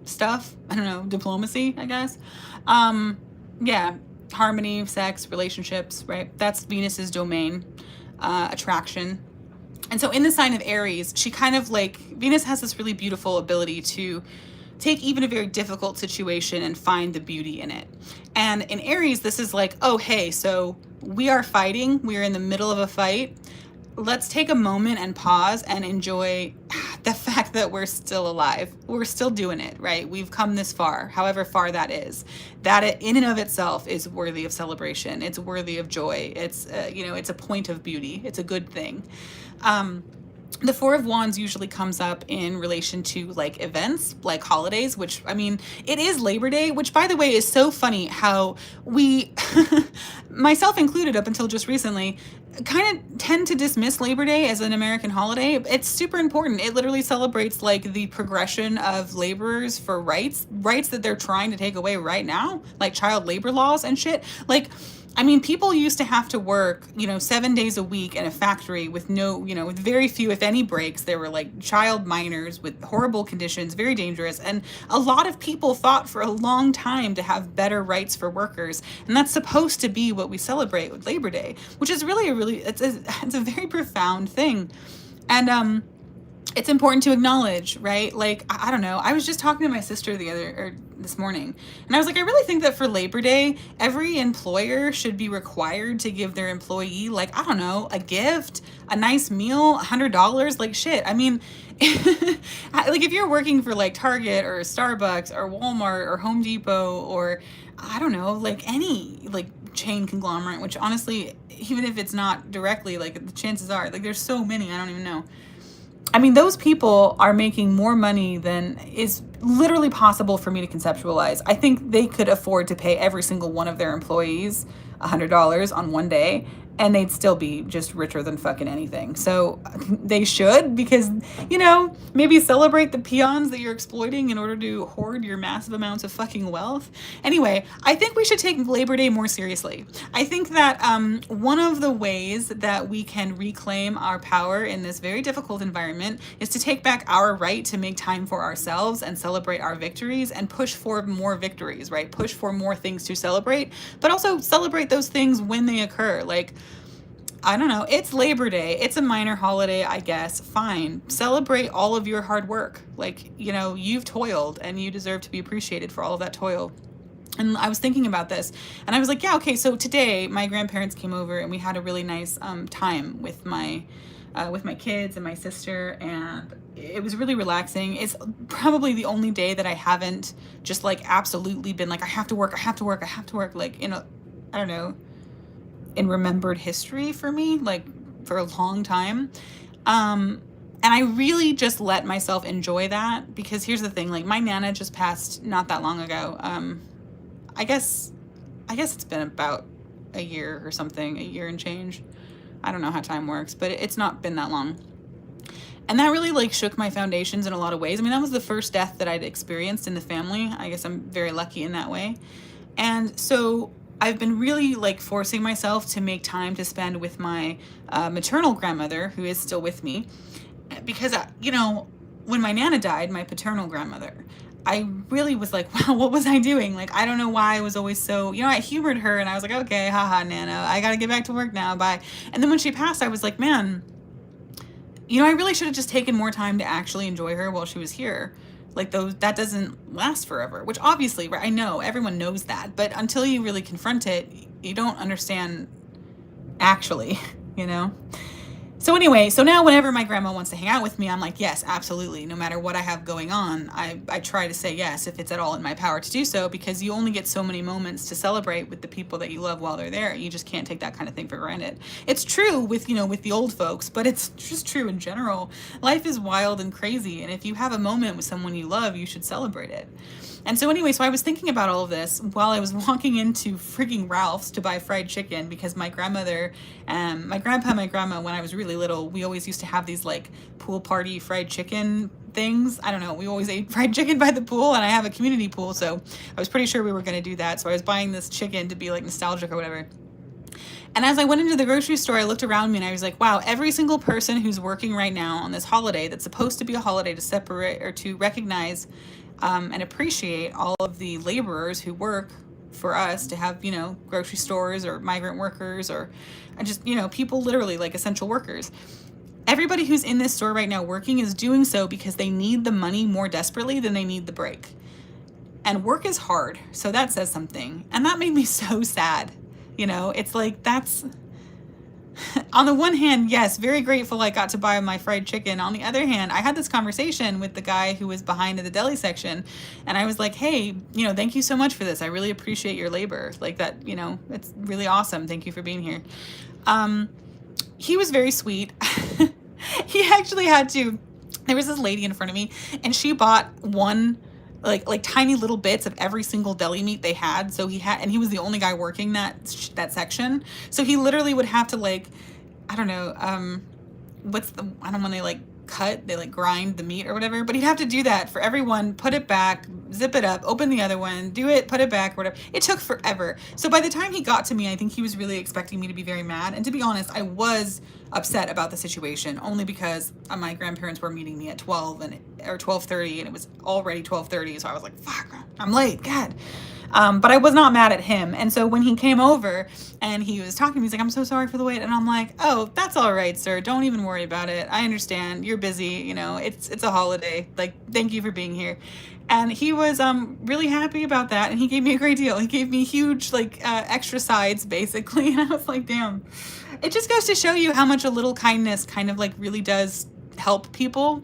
stuff. I don't know, diplomacy, I guess. Yeah, harmony, sex, relationships, right? That's Venus's domain, attraction. And so in the sign of Aries, she kind of like, Venus has this really beautiful ability to take even a very difficult situation and find the beauty in it. And in Aries, this is like, oh, hey, so we are fighting. We're in the middle of a fight. Let's take a moment and pause and enjoy the fact that we're still alive. We're still doing it, right? We've come this far, however far that is. That in and of itself is worthy of celebration. It's worthy of joy. It's, you know, it's a point of beauty. It's a good thing. The Four of Wands usually comes up in relation to like events, like holidays, which, I mean, it is Labor Day, which by the way is so funny how we, myself included up until just recently, kind of tend to dismiss Labor Day as an American holiday. It's super important. It literally celebrates like the progression of laborers for rights that they're trying to take away right now, like child labor laws and shit. Like, I mean, people used to have to work, you know, 7 days a week in a factory with no, you know, with very few, if any, breaks. They were like child miners with horrible conditions, very dangerous. And a lot of people fought for a long time to have better rights for workers. And that's supposed to be what we celebrate with Labor Day, which is really, it's a very profound thing. And, it's important to acknowledge, right? Like, I don't know. I was just talking to my sister this morning, and I was like, I really think that for Labor Day, every employer should be required to give their employee, like, I don't know, a gift, a nice meal, $100, like shit. I mean, like if you're working for like Target or Starbucks or Walmart or Home Depot or I don't know, like any like chain conglomerate, which honestly, even if it's not directly, like the chances are, like there's so many, I don't even know. I mean, those people are making more money than is literally possible for me to conceptualize. I think they could afford to pay every single one of their employees $100 on one day, and they'd still be just richer than fucking anything. So they should, because, you know, maybe celebrate the peons that you're exploiting in order to hoard your massive amounts of fucking wealth. Anyway, I think we should take Labor Day more seriously. I think that one of the ways that we can reclaim our power in this very difficult environment is to take back our right to make time for ourselves and celebrate our victories and push for more victories, right? Push for more things to celebrate, but also celebrate those things when they occur. Like, I don't know, it's Labor Day. It's a minor holiday, I guess. Fine. Celebrate all of your hard work. Like, you know, you've toiled and you deserve to be appreciated for all of that toil. And I was thinking about this and I was like, yeah, okay, so today my grandparents came over and we had a really nice time with my kids and my sister, and it was really relaxing. It's probably the only day that I haven't just like absolutely been like, I have to work, like, you know, I don't know, in remembered history for me, like for a long time. And I really just let myself enjoy that, because here's the thing, like my Nana just passed not that long ago. I guess it's been about a year or something, a year and change. I don't know how time works, but it's not been that long. And that really like shook my foundations in a lot of ways. I mean, that was the first death that I'd experienced in the family. I guess I'm very lucky in that way. And so I've been really like forcing myself to make time to spend with my maternal grandmother, who is still with me, because, you know, when my Nana died, my paternal grandmother, I really was like, wow, what was I doing? Like, I don't know why I was always so, you know, I humored her and I was like, okay, haha, Nana, I got to get back to work now. Bye. And then when she passed, I was like, man, you know, I really should have just taken more time to actually enjoy her while she was here. Like that doesn't last forever, which obviously, right, I know everyone knows that, but until you really confront it, you don't understand actually, you know? So anyway, so now whenever my grandma wants to hang out with me, I'm like, yes, absolutely. No matter what I have going on, I try to say yes if it's at all in my power to do so, because you only get so many moments to celebrate with the people that you love while they're there. You just can't take that kind of thing for granted. It's true with, you know, with the old folks, but it's just true in general. Life is wild and crazy, and if you have a moment with someone you love, you should celebrate it. And so anyway, so I was thinking about all of this while I was walking into freaking Ralph's to buy fried chicken, because my grandmother, my grandpa and my grandma, when I was really little, we always used to have these like pool party fried chicken things. I don't know, we always ate fried chicken by the pool, and I have a community pool, so I was pretty sure we were going to do that. So I was buying this chicken to be like nostalgic or whatever. And as I went into the grocery store, I looked around me and I was like, wow, every single person who's working right now on this holiday that's supposed to be a holiday to separate or to recognize and appreciate all of the laborers who work for us, to have, you know, grocery stores or migrant workers or just, you know, people literally like essential workers. Everybody who's in this store right now working is doing so because they need the money more desperately than they need the break. And work is hard, so that says something. And that made me so sad. You know, it's like, that's, on the one hand, yes, very grateful I got to buy my fried chicken. On the other hand, I had this conversation with the guy who was behind in the deli section, and I was like, hey, you know, thank you so much for this. I really appreciate your labor. Like that, you know, it's really awesome. Thank you for being here. He was very sweet. He actually had to, there was this lady in front of me, and she bought one like tiny little bits of every single deli meat they had. So he was the only guy working that section. So he literally would have to like, I don't know, I don't know, when they like cut, they like grind the meat or whatever, but he'd have to do that for everyone, put it back, zip it up, open the other one, do it, put it back, whatever. It took forever. So by the time he got to me, I think he was really expecting me to be very mad. And to be honest, I was upset about the situation, only because my grandparents were meeting me at 12:30, and it was already 12:30. So I was like, fuck, I'm late, God. But I was not mad at him. And so when he came over and he was talking to me, he's like, I'm so sorry for the wait. And I'm like, oh, that's all right, sir. Don't even worry about it. I understand. You're busy. You know, it's a holiday. Like, thank you for being here. And he was really happy about that. And he gave me a great deal. He gave me huge, like, extra sides, basically. And I was like, damn. It just goes to show you how much a little kindness kind of, like, really does help people.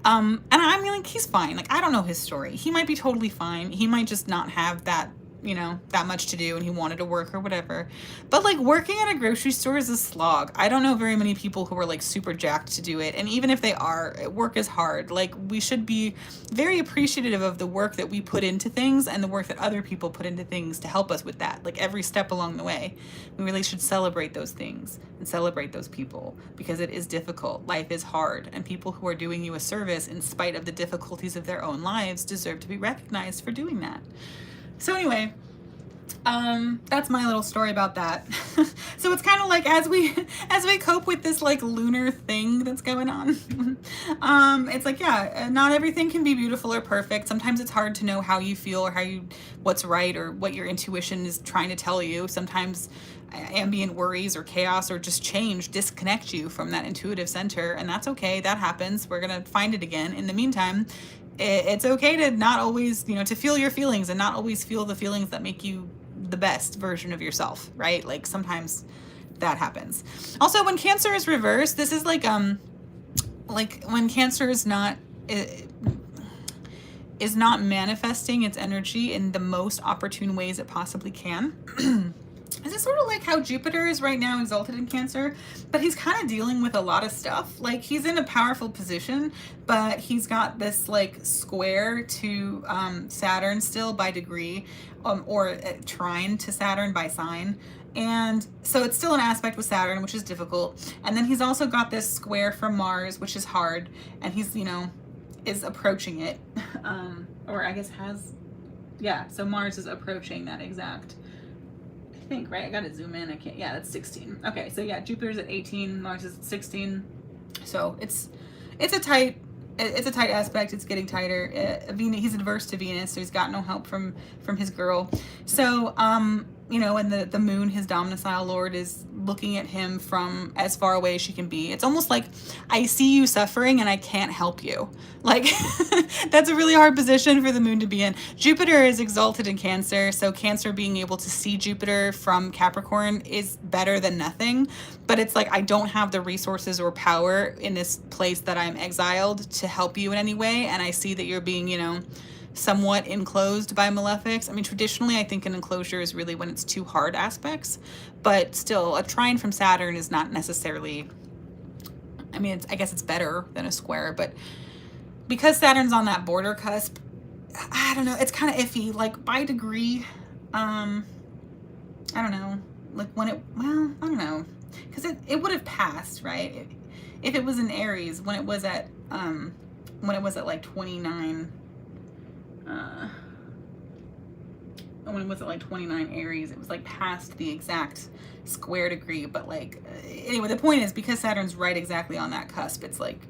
And I mean, like, he's fine. Like, I don't know his story. He might be totally fine. He might just not have that, you know, that much to do, and he wanted to work or whatever. But like, working at a grocery store is a slog. I don't know very many people who are like super jacked to do it. And even if they are, work is hard. Like, we should be very appreciative of the work that we put into things and the work that other people put into things to help us with that. Like, every step along the way, we really should celebrate those things and celebrate those people, because it is difficult. Life is hard, and people who are doing you a service in spite of the difficulties of their own lives deserve to be recognized for doing that. So anyway, that's my little story about that. So it's kind of like, as we cope with this like lunar thing that's going on, it's like, yeah, not everything can be beautiful or perfect. Sometimes it's hard to know how you feel or what's right or what your intuition is trying to tell you. Sometimes ambient worries or chaos or just change disconnect you from that intuitive center, and that's okay. That happens. We're gonna find it again. In the meantime, it's okay to not always, you know, to feel your feelings and not always feel the feelings that make you the best version of yourself, right? Like, sometimes that happens. Also, when Cancer is reversed, this is like when Cancer is not manifesting its energy in the most opportune ways it possibly can. Is it sort of like how Jupiter is right now exalted in Cancer, but he's kind of dealing with a lot of stuff. Like he's in a powerful position, but he's got this like square to Saturn still by degree, or trine to Saturn by sign. And so it's still an aspect with Saturn, which is difficult. And then he's also got this square from Mars, which is hard. And he's, you know, is approaching it. Or I guess has, yeah, so Mars is approaching that exact, I think, right? I gotta zoom in. I can't, yeah, that's 16. Okay, so yeah, Jupiter's at 18, Mars is at 16. So it's a tight aspect. It's getting tighter. He's adverse to Venus, so he's got no help from his girl. So you know, and the moon, his domicile lord, is looking at him from as far away as she can be. It's almost like, I see you suffering and I can't help you. Like, that's a really hard position for the moon to be in. Jupiter is exalted in Cancer, so Cancer being able to see Jupiter from Capricorn is better than nothing. But it's like, I don't have the resources or power in this place that I'm exiled to help you in any way. And I see that you're being, you know, somewhat enclosed by malefics. I mean, traditionally, I think an enclosure is really when it's two hard aspects, but still, a trine from Saturn is not necessarily, I mean, I guess it's better than a square, but because Saturn's on that border cusp, I don't know, it's kind of iffy. Like, by degree, I don't know, like when it, well, I don't know, because it would have passed, right? If it was in Aries, when it was at like 29, when it was at like 29 Aries, it was like past the exact square degree. But like, anyway, the point is, because Saturn's right exactly on that cusp, it's like,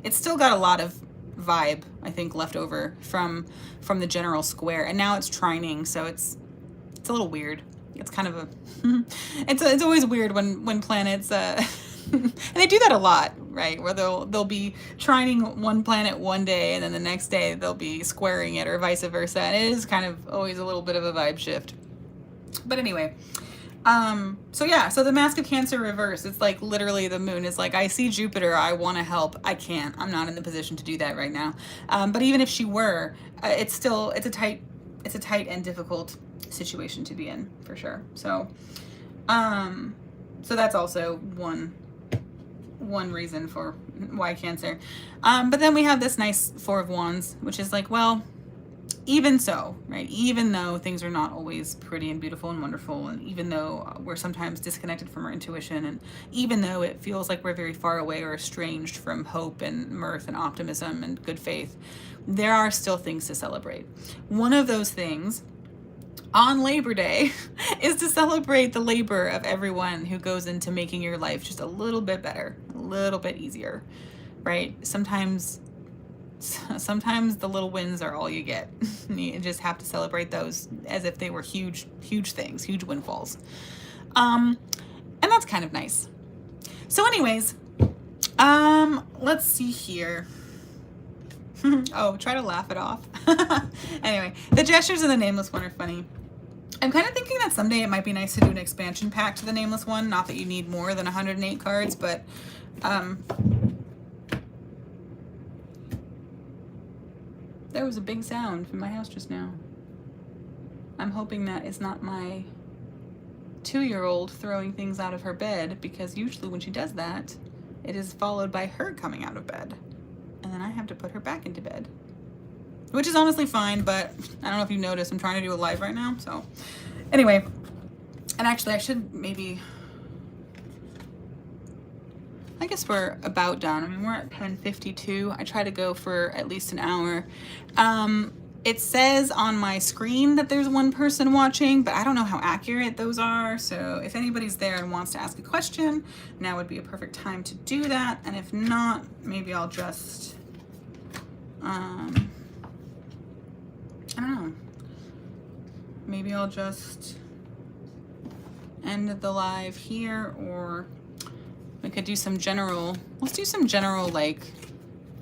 it's still got a lot of vibe, I think, left over from the general square, and now it's trining, so it's a little weird. It's kind of a it's always weird when planets and they do that a lot, right? Where they'll be trining one planet one day, and then the next day they'll be squaring it, or vice versa. And it is kind of always a little bit of a vibe shift. But anyway, so yeah, so the Mask of Cancer reverse, it's like literally the moon is like, I see Jupiter, I want to help, I can't, I'm not in the position to do that right now. But even if she were, it's a tight and difficult situation to be in, for sure. So so that's also one reason for why Cancer. But then we have this nice Four of Wands, which is like, well, even so, right? Even though things are not always pretty and beautiful and wonderful, and even though we're sometimes disconnected from our intuition, and even though it feels like we're very far away or estranged from hope and mirth and optimism and good faith, there are still things to celebrate. One of those things on Labor Day is to celebrate the labor of everyone who goes into making your life just a little bit better, a little bit easier, right? Sometimes the little wins are all you get. You just have to celebrate those as if they were huge things, huge windfalls. And that's kind of nice. So anyways, let's see here. Oh, try to laugh it off. Anyway, the gestures in the Nameless one are funny. I'm kind of thinking that someday it might be nice to do an expansion pack to the Nameless one. Not that you need more than 108 cards, but there was a big sound from my house just now. I'm hoping that it's not my 2-year-old throwing things out of her bed, because usually when she does that, it is followed by her coming out of bed. And then I have to put her back into bed. Which is honestly fine, but I don't know if you noticed, I'm trying to do a live right now, so. Anyway, and actually I should maybe, I guess we're about done. I mean, we're at 10:52. I try to go for at least an hour. It says on my screen that there's one person watching, but I don't know how accurate those are. So if anybody's there and wants to ask a question, now would be a perfect time to do that. And if not, maybe I'll just, I don't know. Maybe I'll just end the live here, or we could do some general, let's do some general like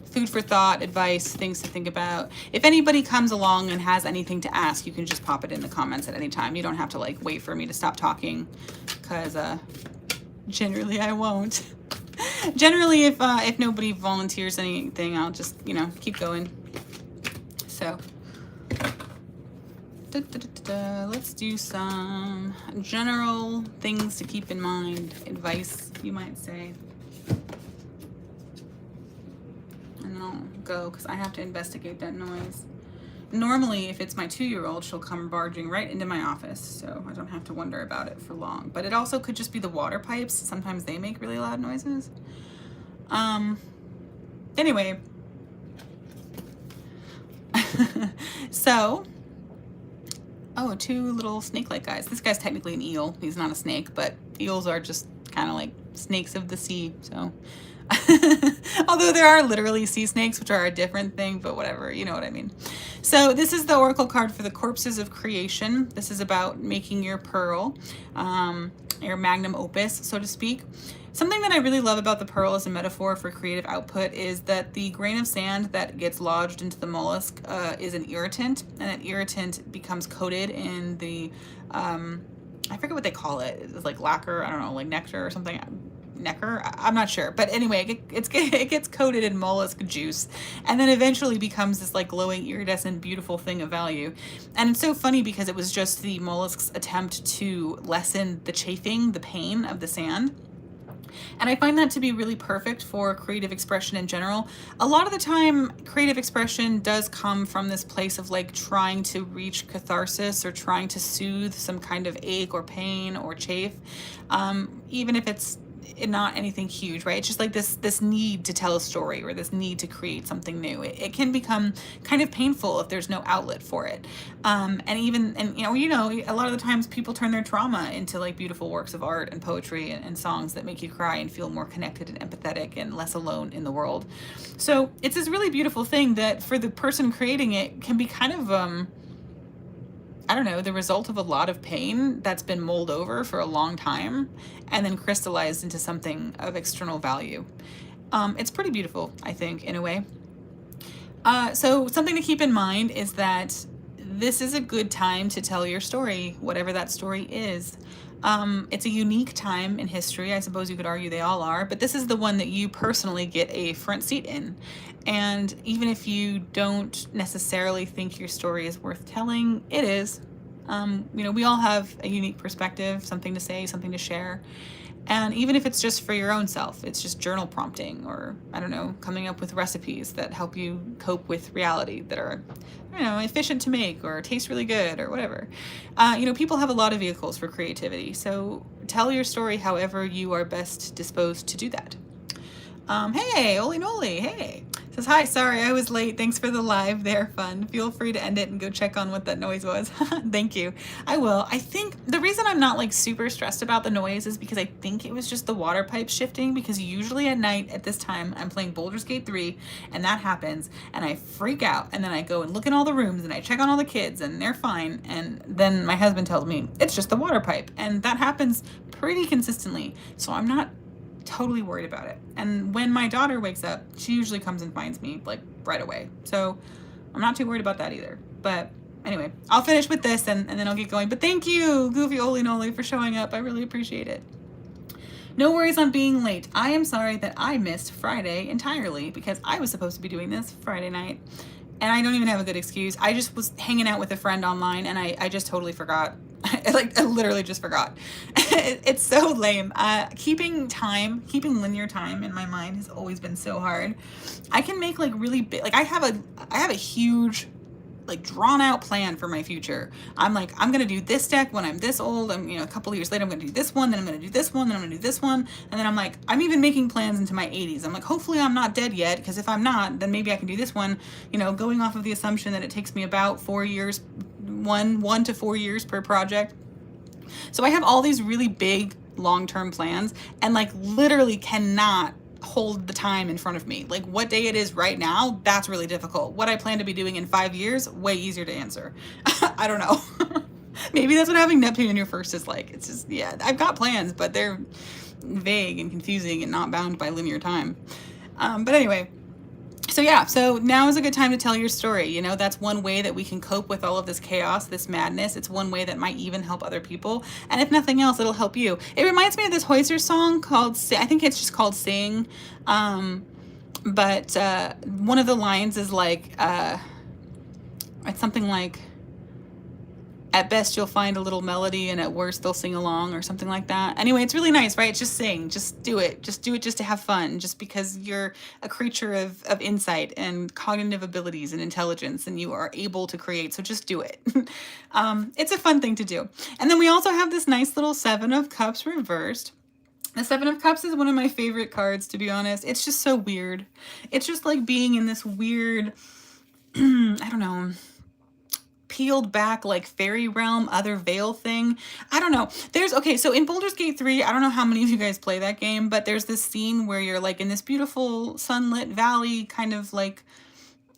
food for thought, advice, things to think about. If anybody comes along and has anything to ask, you can just pop it in the comments at any time. You don't have to like wait for me to stop talking, because generally I won't. Generally, if nobody volunteers anything, I'll just, you know, keep going. So. let's do some general things to keep in mind, advice, you might say. And then I'll go because I have to investigate that noise. Normally, if it's my 2-year-old, she'll come barging right into my office, so I don't have to wonder about it for long. But it also could just be the water pipes. Sometimes they make really loud noises. Anyway. So, oh, 2 little snake-like guys. This guy's technically an eel. He's not a snake, but eels are just kind of like snakes of the sea, so... Although there are literally sea snakes, which are a different thing, but whatever, you know what I mean. So this is the oracle card for the corpses of creation. This is about making your pearl, your magnum opus, so to speak. Something that I really love about the pearl as a metaphor for creative output is that the grain of sand that gets lodged into the mollusk is an irritant, and that irritant becomes coated in the, I forget what they call it. It's like lacquer, I don't know, like nectar or something. Necker, I'm not sure, but anyway, it gets coated in mollusk juice and then eventually becomes this like glowing iridescent beautiful thing of value. And it's so funny because it was just the mollusk's attempt to lessen the chafing, the pain of the sand. And I find that to be really perfect for creative expression in general. A lot of the time, creative expression does come from this place of like trying to reach catharsis or trying to soothe some kind of ache or pain or chafe, even if it's not anything huge, right? It's just like this need to tell a story or this need to create something new. It can become kind of painful if there's no outlet for it. And you know, a lot of the times people turn their trauma into like beautiful works of art and poetry and songs that make you cry and feel more connected and empathetic and less alone in the world. So it's this really beautiful thing that for the person creating it can be kind of, I don't know, the result of a lot of pain that's been mulled over for a long time and then crystallized into something of external value. It's pretty beautiful, I think, in a way. So something to keep in mind is that this is a good time to tell your story, whatever that story is. It's a unique time in history. I suppose you could argue they all are, but this is the one that you personally get a front seat in. And even if you don't necessarily think your story is worth telling, it is. You know, we all have a unique perspective, something to say, something to share. And even if it's just for your own self, it's just journal prompting or, I don't know, coming up with recipes that help you cope with reality that are, I don't know, efficient to make or taste really good or whatever. You know, people have a lot of vehicles for creativity. So tell your story however you are best disposed to do that. Hey, Oli Noli, hey. Says, hi, sorry, I was late. Thanks for the live. They're fun. Feel free to end it and go check on what that noise was. Thank you. I will. I think the reason I'm not like super stressed about the noise is because I think it was just the water pipe shifting, because usually at night at this time I'm playing Baldur's Gate 3 and that happens and I freak out and then I go and look in all the rooms and I check on all the kids and they're fine. And then my husband tells me it's just the water pipe, and that happens pretty consistently. So I'm not totally worried about it. And when my daughter wakes up, she usually comes and finds me like right away. So I'm not too worried about that either. But anyway, I'll finish with this and then I'll get going. But thank you, Goofy Oli Noli, for showing up. I really appreciate it. No worries on being late. I am sorry that I missed Friday entirely because I was supposed to be doing this Friday night. And I don't even have a good excuse. I just was hanging out with a friend online and I just totally forgot. I literally just forgot. It's so lame. Keeping linear time in my mind has always been so hard. I can make like really big, like I have a huge, like drawn out plan for my future. I'm like, I'm going to do this deck when I'm this old. I'm, you know, a couple of years later, I'm going to do this one, then I'm going to do this one, then I'm going to do this one. And then I'm like, I'm even making plans into my 80s. I'm like, hopefully I'm not dead yet, because if I'm not, then maybe I can do this one, you know, going off of the assumption that it takes me about 4 years, 1 to 4 years per project. So I have all these really big long-term plans and like literally cannot hold the time in front of me. Like what day it is right now, that's really difficult. What I plan to be doing in 5 years, way easier to answer. I don't know. Maybe that's what having Neptune in your first is like. It's just, yeah, I've got plans, but they're vague and confusing and not bound by linear time. But anyway, so yeah, so now is a good time to tell your story. You know, that's one way that we can cope with all of this chaos, this madness. It's one way that might even help other people. And if nothing else, it'll help you. It reminds me of this Hoyser song called, I think it's just called Sing. But one of the lines is like, it's something like, At best, you'll find a little melody, and at worst, they'll sing along or something like that. Anyway, it's really nice, right? Just sing. Just do it. Just do it just to have fun, just because you're a creature of insight and cognitive abilities and intelligence, and you are able to create. So just do it. It's a fun thing to do. And then we also have this nice little Seven of Cups reversed. The Seven of Cups is one of my favorite cards, to be honest. It's just so weird. It's just like being in this weird, I don't know, peeled back like fairy realm, other veil thing. I don't know. Okay, so in Baldur's Gate 3, I don't know how many of you guys play that game, but there's this scene where you're like in this beautiful sunlit valley, kind of like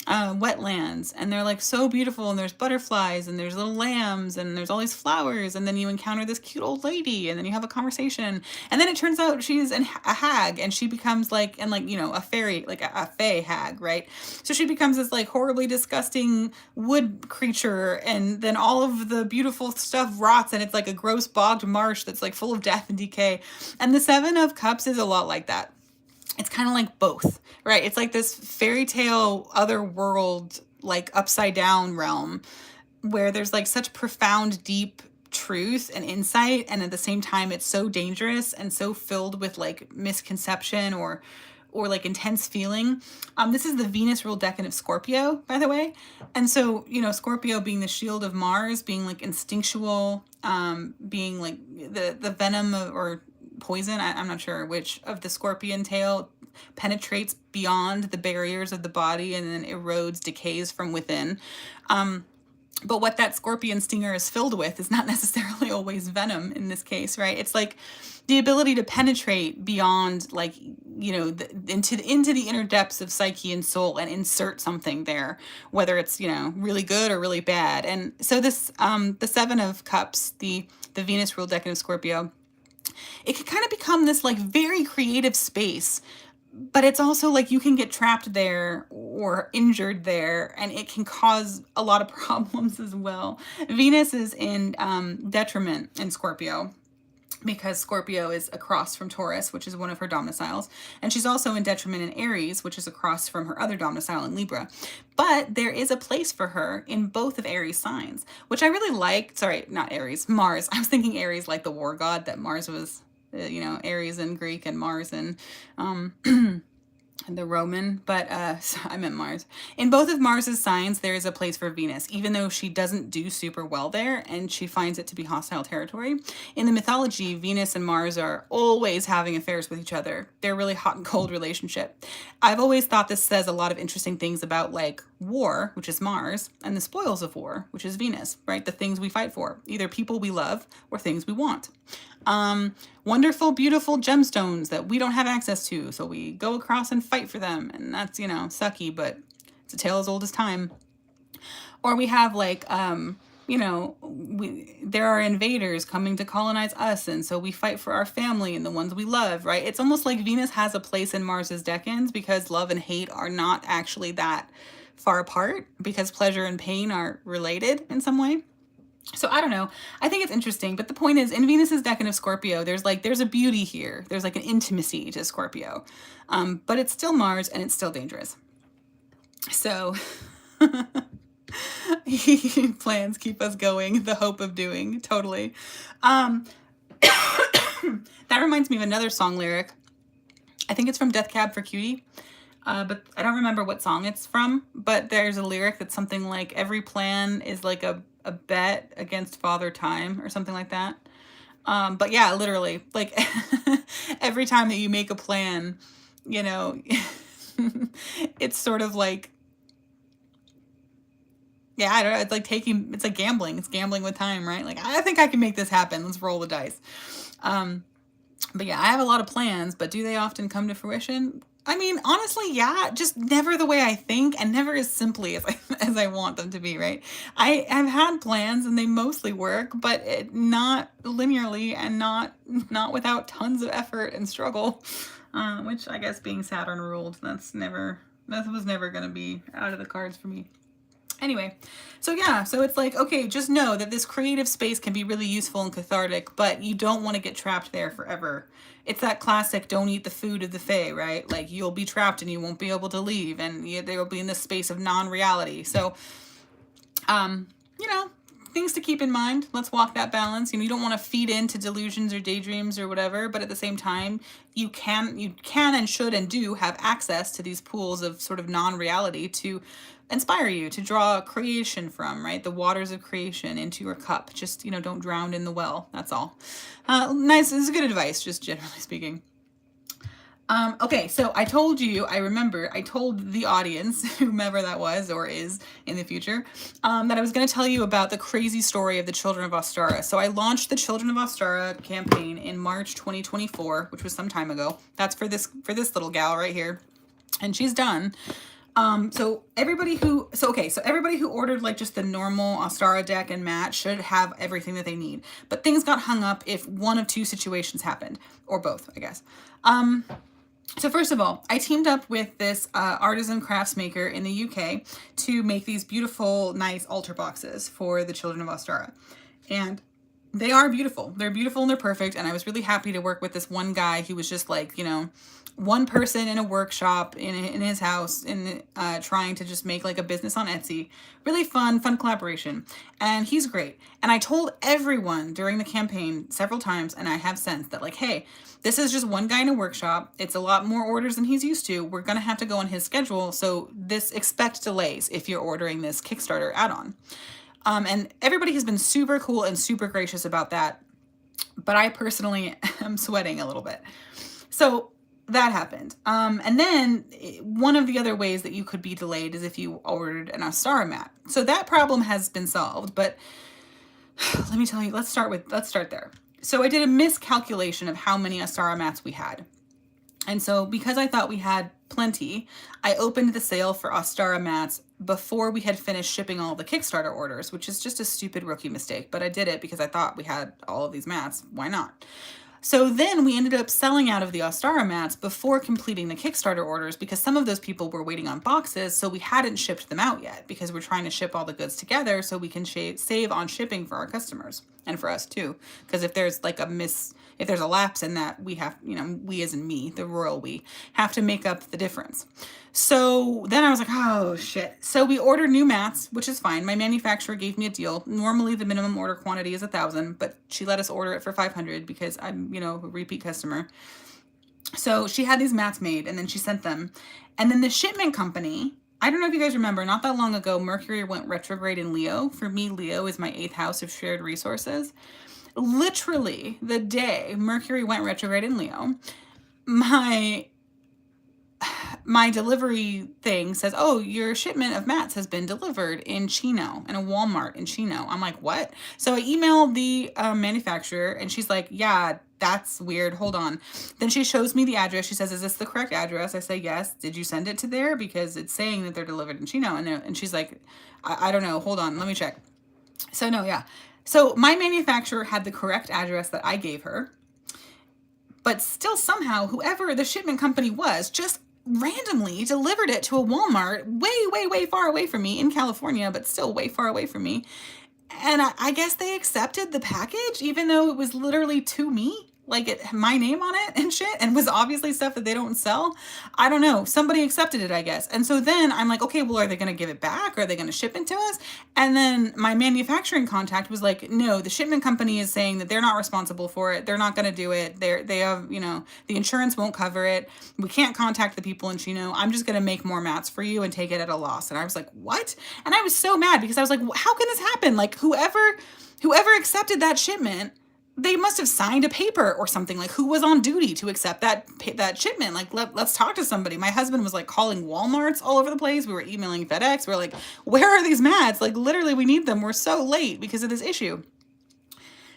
wetlands, and they're like so beautiful, and there's butterflies and there's little lambs and there's all these flowers, and then you encounter this cute old lady, and then you have a conversation, and then it turns out she's a hag, and she becomes like, and like, you know, a fairy, like a fae hag, right? So she becomes this like horribly disgusting wood creature, and then all of the beautiful stuff rots, and it's like a gross bogged marsh that's like full of death and decay. And the Seven of Cups is a lot like that. It's kind of like both, right? It's like this fairy tale, other world, like upside down realm where there's like such profound, deep truth and insight. And at the same time, it's so dangerous and so filled with like misconception or like intense feeling. This is the Venus ruled decan of Scorpio, by the way. And so, you know, Scorpio being the shield of Mars, being like instinctual, being like the venom of, or poison, I'm not sure which, of the scorpion tail penetrates beyond the barriers of the body and then erodes, decays from within. But what that scorpion stinger is filled with is not necessarily always venom in this case, right? It's like the ability to penetrate beyond, like, you know, into the inner depths of psyche and soul and insert something there, whether it's, you know, really good or really bad. And so this, the Seven of Cups, the Venus ruled decan of Scorpio, it can kind of become this like very creative space, but it's also like you can get trapped there or injured there, and it can cause a lot of problems as well. Venus is in detriment in Scorpio, because Scorpio is across from Taurus, which is one of her domiciles. And she's also in detriment in Aries, which is across from her other domicile in Libra. But there is a place for her in both of Aries signs, which I really like. Sorry, not Aries, Mars. I was thinking Aries like the war god, that Mars was, you know, Aries in Greek and Mars in the Roman, but I meant Mars. In both of Mars's signs, there is a place for Venus, even though she doesn't do super well there, and she finds it to be hostile territory. In the mythology, Venus and Mars are always having affairs with each other. They're a really hot and cold relationship. I've always thought this says a lot of interesting things about, like, war, which is Mars, and the spoils of war, which is Venus, right? The things we fight for, either people we love or things we want. Wonderful, beautiful gemstones that we don't have access to, so we go across and fight for them, and that's, you know, sucky, but it's a tale as old as time. Or we have, like, you know, there are invaders coming to colonize us, and so we fight for our family and the ones we love, right? It's almost like Venus has a place in Mars's decans because love and hate are not actually that far apart, because pleasure and pain are related in some way. So I don't know. I think it's interesting, but the point is, in Venus's decan of Scorpio, there's a beauty here. There's like an intimacy to Scorpio, but it's still Mars and it's still dangerous. So plans keep us going. The hope of doing, totally. That reminds me of another song lyric. I think it's from Death Cab for Cutie. But I don't remember what song it's from, but there's a lyric that's something like, every plan is like a bet against Father Time, or something like that. But yeah, literally, like, every time that you make a plan, you know, it's sort of like, yeah, I don't know, it's like gambling. It's gambling with time, right? Like, I think I can make this happen. Let's roll the dice. But yeah, I have a lot of plans, but do they often come to fruition? I mean, honestly, yeah, just never the way I think, and never as simply as I want them to be, right? I have had plans and they mostly work, but not linearly, and not without tons of effort and struggle, which I guess being Saturn ruled, that was never going to be out of the cards for me. Anyway, so yeah, so it's like, okay, just know that this creative space can be really useful and cathartic, but you don't want to get trapped there forever. It's that classic, don't eat the food of the fae, right? Like, you'll be trapped and you won't be able to leave, and they will be in this space of non-reality. So, you know, things to keep in mind. Let's walk that balance. You know, you don't want to feed into delusions or daydreams or whatever, but at the same time, you can and should and do have access to these pools of sort of non-reality to inspire you, to draw creation from, right? The waters of creation into your cup. Just, you know, don't drown in the well. That's all. Nice. This is good advice, just generally speaking. Okay, so I told you, I told the audience, whomever that was or is in the future, that I was going to tell you about the crazy story of the Children of Ostara. So I launched the Children of Ostara campaign in March 2024, which was some time ago. That's for this little gal right here. And she's done. So everybody who ordered like just the normal Ostara deck and mat should have everything that they need. But things got hung up if one of two situations happened, or both, I guess. So first of all, I teamed up with this artisan crafts maker in the UK to make these beautiful, nice altar boxes for the Children of Ostara. And they are beautiful. They're beautiful and they're perfect. And I was really happy to work with this one guy who was just like, you know, one person in a workshop in his house trying to just make like a business on Etsy. Really fun collaboration. And he's great. And I told everyone during the campaign several times, and I have since, that like, hey, this is just one guy in a workshop. It's a lot more orders than he's used to. We're going to have to go on his schedule. So expect delays if you're ordering this Kickstarter add-on. And everybody has been super cool and super gracious about that. But I personally am sweating a little bit. So that happened. And then one of the other ways that you could be delayed is if you ordered an Ostara mat. So that problem has been solved. But let me tell you, let's start there. So I did a miscalculation of how many Ostara mats we had. And so because I thought we had plenty, I opened the sale for Ostara mats before we had finished shipping all the Kickstarter orders, which is just a stupid rookie mistake. But I did it because I thought we had all of these mats. Why not? So then we ended up selling out of the Ostara mats before completing the Kickstarter orders because some of those people were waiting on boxes, so we hadn't shipped them out yet because we're trying to ship all the goods together so we can save on shipping for our customers and for us too. Because if there's like if there's a lapse in that, we have, you know, we as in me, the royal we, have to make up the difference. So then I was like, oh shit. So we ordered new mats, which is fine. My manufacturer gave me a deal. Normally the minimum order quantity is 1,000, but she let us order it for 500 because I'm, you know, a repeat customer. So she had these mats made and then she sent them. And then the shipment company, I don't know if you guys remember, not that long ago, Mercury went retrograde in Leo. For me, Leo is my 8th house of shared resources. Literally the day Mercury went retrograde in Leo, my delivery thing says, oh, your shipment of mats has been delivered in Chino, in a Walmart in Chino. I'm like, what? So I emailed the manufacturer and she's like, yeah, that's weird. Hold on. Then she shows me the address. She says, is this the correct address? I say, yes. Did you send it to there? Because it's saying that they're delivered in Chino. And she's like, I don't know. Hold on. Let me check. So no, yeah. So my manufacturer had the correct address that I gave her, but still somehow whoever the shipment company was just randomly delivered it to a Walmart way far away from me in California, but still way far away from me. And I guess they accepted the package, even though it was literally to me. Like it had my name on it and shit, and was obviously stuff that they don't sell. I don't know. Somebody accepted it, I guess. And so then I'm like, okay, well, are they going to give it back? Are they going to ship it to us? And then my manufacturing contact was like, no, the shipment company is saying that they're not responsible for it. They're not going to do it. They have, you know, the insurance won't cover it. We can't contact the people in Chino. I'm just going to make more mats for you and take it at a loss. And I was like, what? And I was so mad because I was like, how can this happen? Like whoever accepted that shipment, they must have signed a paper or something. Like who was on duty to accept that shipment? Like let's talk to somebody. My husband was like calling Walmarts all over the place. We were emailing FedEx. We were like, where are these mats? Like literally we need them. We're so late because of this issue.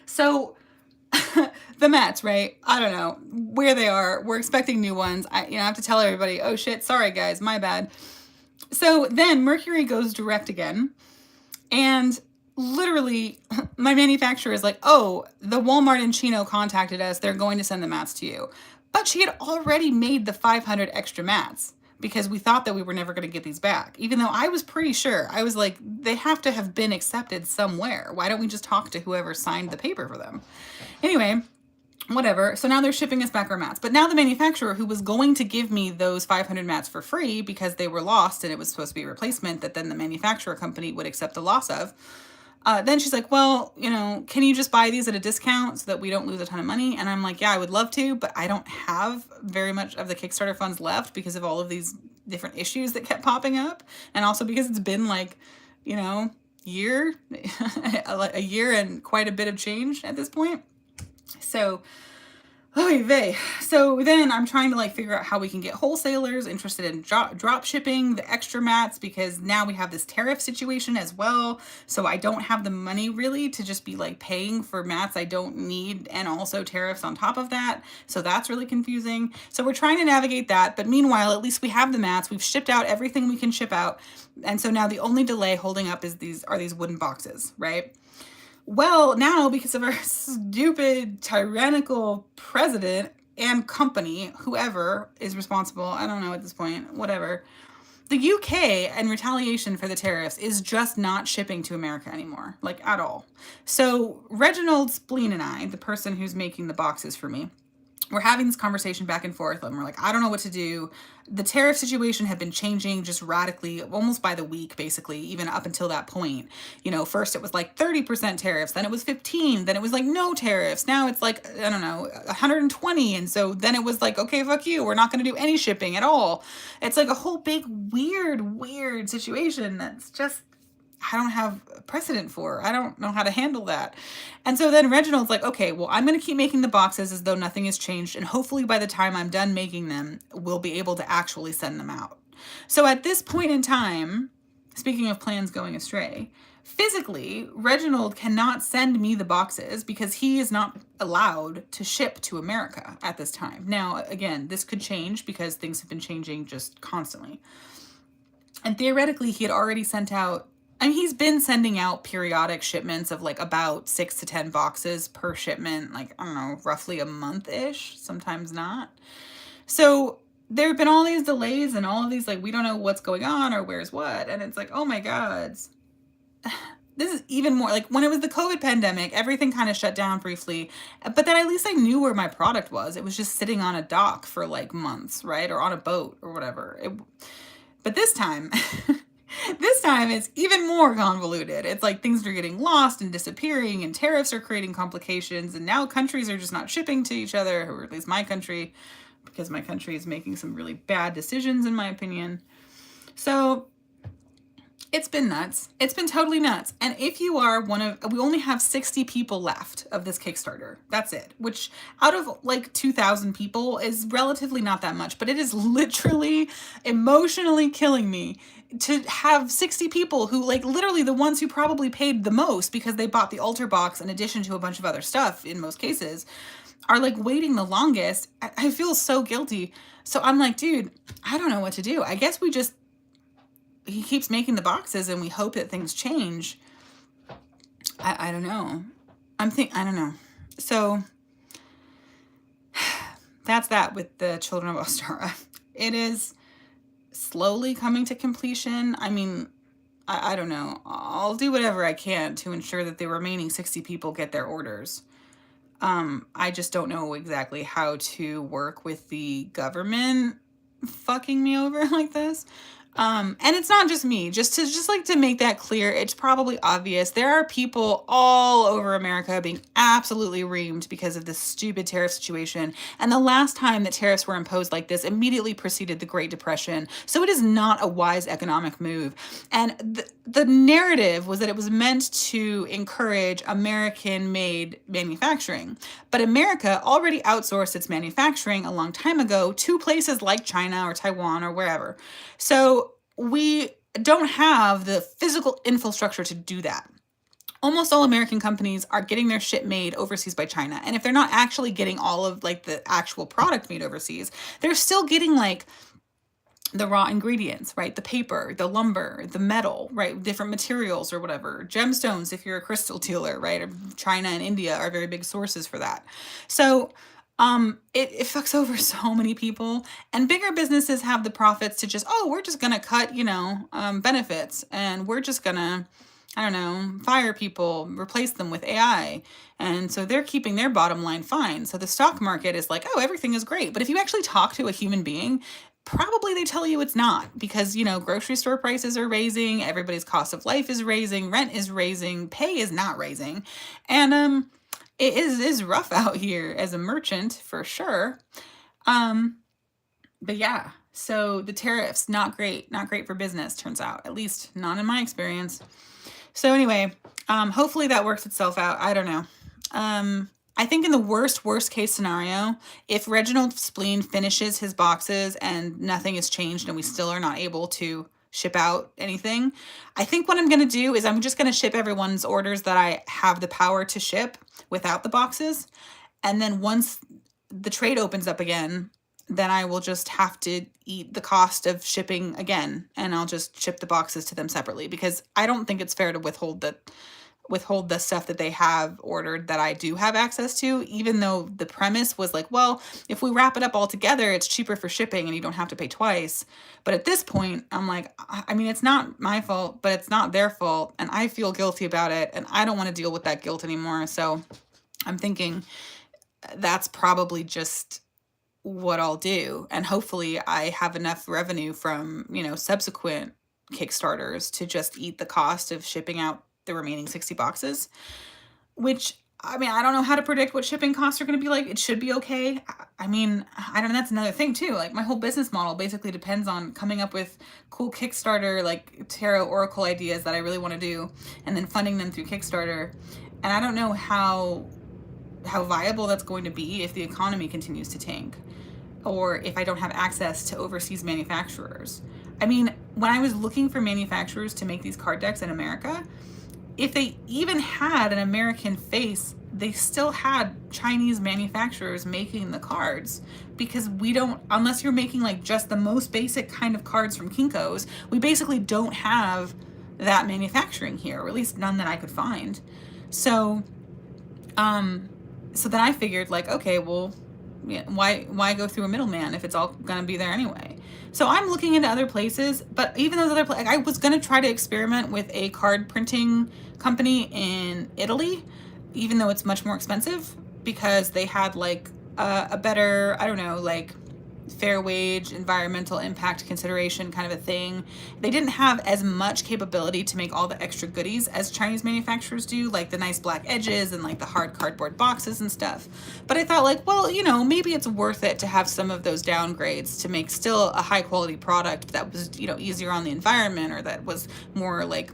So the mats, right? I don't know where they are. We're expecting new ones. I have to tell everybody, oh shit, sorry guys, my bad. So then Mercury goes direct again. And literally, my manufacturer is like, oh, the Walmart in Chino contacted us. They're going to send the mats to you. But she had already made the 500 extra mats because we thought that we were never going to get these back. Even though I was pretty sure. I was like, they have to have been accepted somewhere. Why don't we just talk to whoever signed the paper for them? Anyway, whatever. So now they're shipping us back our mats. But now the manufacturer who was going to give me those 500 mats for free because they were lost and it was supposed to be a replacement that then the manufacturer company would accept the loss of, Then she's like, well, can you just buy these at a discount so that we don't lose a ton of money? And I'm like, yeah, I would love to, but I don't have very much of the Kickstarter funds left because of all of these different issues that kept popping up. And also because it's been like, year, a year and quite a bit of change at this point. So oy vey. So then I'm trying to like figure out how we can get wholesalers interested in drop shipping the extra mats, because now we have this tariff situation as well. So I don't have the money really to just be like paying for mats I don't need, and also tariffs on top of that. So that's really confusing. So we're trying to navigate that. But meanwhile, at least we have the mats. We've shipped out everything we can ship out. And so now the only delay holding up is these wooden boxes, right? Well, now because of our stupid, tyrannical president and company, whoever is responsible, I don't know at this point, whatever, the UK, in retaliation for the tariffs, is just not shipping to America anymore, like at all. So Reginald Spleen and I, the person who's making the boxes for me, we're having this conversation back and forth, and we're like, I don't know what to do. The tariff situation had been changing just radically, almost by the week, basically, even up until that point. First it was like 30% tariffs, then it was 15, then it was like no tariffs. Now it's like, I don't know, 120. And so then it was like, okay, fuck you. We're not going to do any shipping at all. It's like a whole big, weird situation that's just, I don't have precedent for. I don't know how to handle that. And so then Reginald's like, okay, well, I'm going to keep making the boxes as though nothing has changed. And hopefully by the time I'm done making them, we'll be able to actually send them out. So at this point in time, speaking of plans going astray, physically, Reginald cannot send me the boxes because he is not allowed to ship to America at this time. Now, again, this could change because things have been changing just constantly. And theoretically, he had already sent out, he's been sending out periodic shipments of like about 6 to 10 boxes per shipment, like, I don't know, roughly a month-ish, sometimes not. So there have been all these delays and all of these, like, we don't know what's going on or where's what. And it's like, oh my God, this is even more like when it was the COVID pandemic, everything kind of shut down briefly, but then at least I knew where my product was. It was just sitting on a dock for like months, right? Or on a boat or whatever. But this time, this time it's even more convoluted. It's like things are getting lost and disappearing, and tariffs are creating complications, and now countries are just not shipping to each other, or at least my country, because my country is making some really bad decisions in my opinion. So it's been nuts. It's been totally nuts. And if you are we only have 60 people left of this Kickstarter. That's it. Which out of like 2,000 people is relatively not that much, but it is literally emotionally killing me to have 60 people who, like, literally the ones who probably paid the most because they bought the altar box in addition to a bunch of other stuff in most cases, are like waiting the longest. I feel so guilty. So I'm like, dude, I don't know what to do. I guess he keeps making the boxes and we hope that things change. I don't know. I don't know. So that's that with the Children of Ostara. It is slowly coming to completion. I mean, I don't know. I'll do whatever I can to ensure that the remaining 60 people get their orders. I just don't know exactly how to work with the government fucking me over like this. And it's not just me, just to make that clear. It's probably obvious. There are people all over America being absolutely reamed because of this stupid tariff situation. And the last time that tariffs were imposed like this immediately preceded the Great Depression. So it is not a wise economic move. And the narrative was that it was meant to encourage American-made manufacturing. But America already outsourced its manufacturing a long time ago to places like China or Taiwan or wherever. So we don't have the physical infrastructure to do that. Almost all American companies are getting their shit made overseas by China. And if they're not actually getting all of like the actual product made overseas, they're still getting like the raw ingredients, right? The paper, the lumber, the metal, right? Different materials or whatever. Gemstones, if you're a crystal dealer, right? China and India are very big sources for that. So it fucks over so many people, and bigger businesses have the profits to just, we're just going to cut, benefits, and we're just going to, I don't know, fire people, replace them with AI. And so they're keeping their bottom line fine. So the stock market is like, everything is great. But if you actually talk to a human being, probably they tell you it's not, because, you know, grocery store prices are raising, everybody's cost of life is raising, rent is raising, pay is not raising. And it is rough out here as a merchant for sure. But yeah, so the tariffs, not great for business, turns out, at least not in my experience. So anyway, hopefully that works itself out. I don't know. I think in the worst case scenario, if Reginald Spleen finishes his boxes and nothing has changed and we still are not able to ship out anything, I think what I'm going to do is I'm just going to ship everyone's orders that I have the power to ship without the boxes. And then once the trade opens up again, then I will just have to eat the cost of shipping again, and I'll just ship the boxes to them separately, because I don't think it's fair to withhold the stuff that they have ordered that I do have access to, even though the premise was like, well, if we wrap it up all together, it's cheaper for shipping and you don't have to pay twice. But at this point, I'm like, I mean, it's not my fault, but it's not their fault, and I feel guilty about it, and I don't want to deal with that guilt anymore. So I'm thinking that's probably just what I'll do. And hopefully I have enough revenue from, you know, subsequent Kickstarters to just eat the cost of shipping out the remaining 60 boxes, which, I mean, I don't know how to predict what shipping costs are going to be like. It should be okay. I mean, I don't know. That's another thing too. Like, my whole business model basically depends on coming up with cool Kickstarter, like tarot oracle ideas that I really want to do, and then funding them through Kickstarter. And I don't know how viable that's going to be if the economy continues to tank, or if I don't have access to overseas manufacturers. I mean, when I was looking for manufacturers to make these card decks in America, if they even had an American face, they still had Chinese manufacturers making the cards, because we don't, unless you're making like just the most basic kind of cards from Kinko's, we basically don't have that manufacturing here, or at least none that I could find. So then I figured, like, okay, well, yeah, why go through a middleman if it's all gonna be there anyway? So I'm looking into other places, but even those other places, I was gonna try to experiment with a card printing company in Italy, even though it's much more expensive, because they had like a better, I don't know, like fair wage, environmental impact consideration kind of a thing. They didn't have as much capability to make all the extra goodies as Chinese manufacturers do, like the nice black edges and like the hard cardboard boxes and stuff. But I thought, like, well, you know, maybe it's worth it to have some of those downgrades to make still a high quality product that was, you know, easier on the environment, or that was more like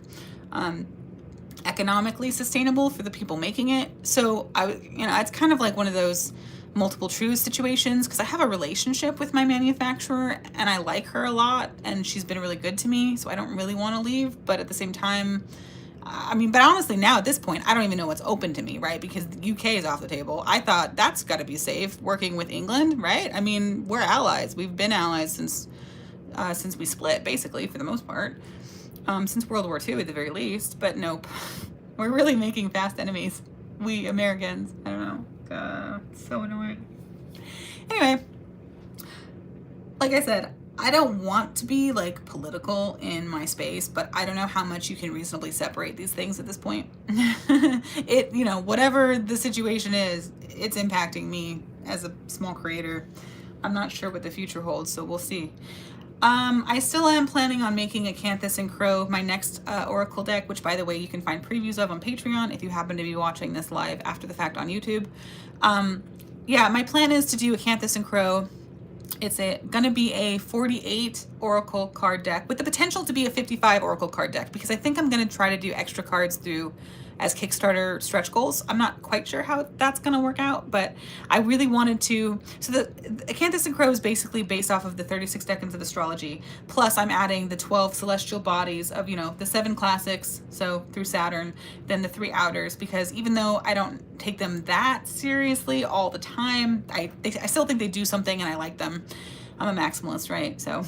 economically sustainable for the people making it. So it's kind of like one of those multiple truths situations, because I have a relationship with my manufacturer and I like her a lot and she's been really good to me, so I don't really want to leave. But at the same time, but honestly now at this point, I don't even know what's open to me, right? Because the UK is off the table. I thought that's got to be safe, working with England, right? I mean, we're allies. We've been allies since we split, basically, for the most part, since World War II at the very least. But nope, we're really making fast enemies, we Americans. I don't know. So annoying. Anyway, like I said, I don't want to be like political in my space, but I don't know how much you can reasonably separate these things at this point. Whatever the situation is, it's impacting me as a small creator. I'm not sure what the future holds, so we'll see. I still am planning on making Acanthus and Crow, my next Oracle deck, which, by the way, you can find previews of on Patreon if you happen to be watching this live after the fact on YouTube. My plan is to do Acanthus and Crow. It's gonna be a 48 Oracle card deck with the potential to be a 55 Oracle card deck, because I think I'm gonna try to do extra cards through as Kickstarter stretch goals. I'm not quite sure how that's gonna work out, but I really wanted to. So the Acanthus and Crow is basically based off of the 36 decans of astrology, plus I'm adding the 12 celestial bodies of, the 7 classics, so through Saturn, then the 3 outers, because even though I don't take them that seriously all the time, I still think they do something and I like them. I'm a maximalist, right? So,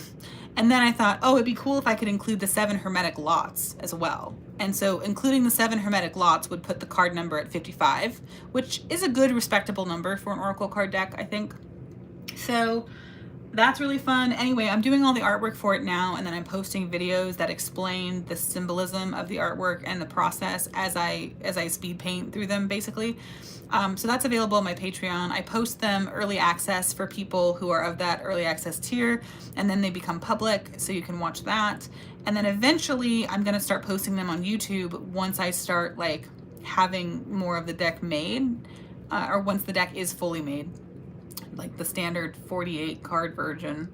and then I thought, oh, it'd be cool if I could include the 7 hermetic lots as well. And so including the 7 hermetic lots would put the card number at 55, which is a good, respectable number for an Oracle card deck, I think. So that's really fun. Anyway, I'm doing all the artwork for it now, and then I'm posting videos that explain the symbolism of the artwork and the process as I speed paint through them, basically. So that's available on my Patreon. I post them early access for people who are of that early access tier, and then they become public, so you can watch that. And then eventually I'm gonna start posting them on YouTube once I start like having more of the deck made, or once the deck is fully made, like the standard 48 card version,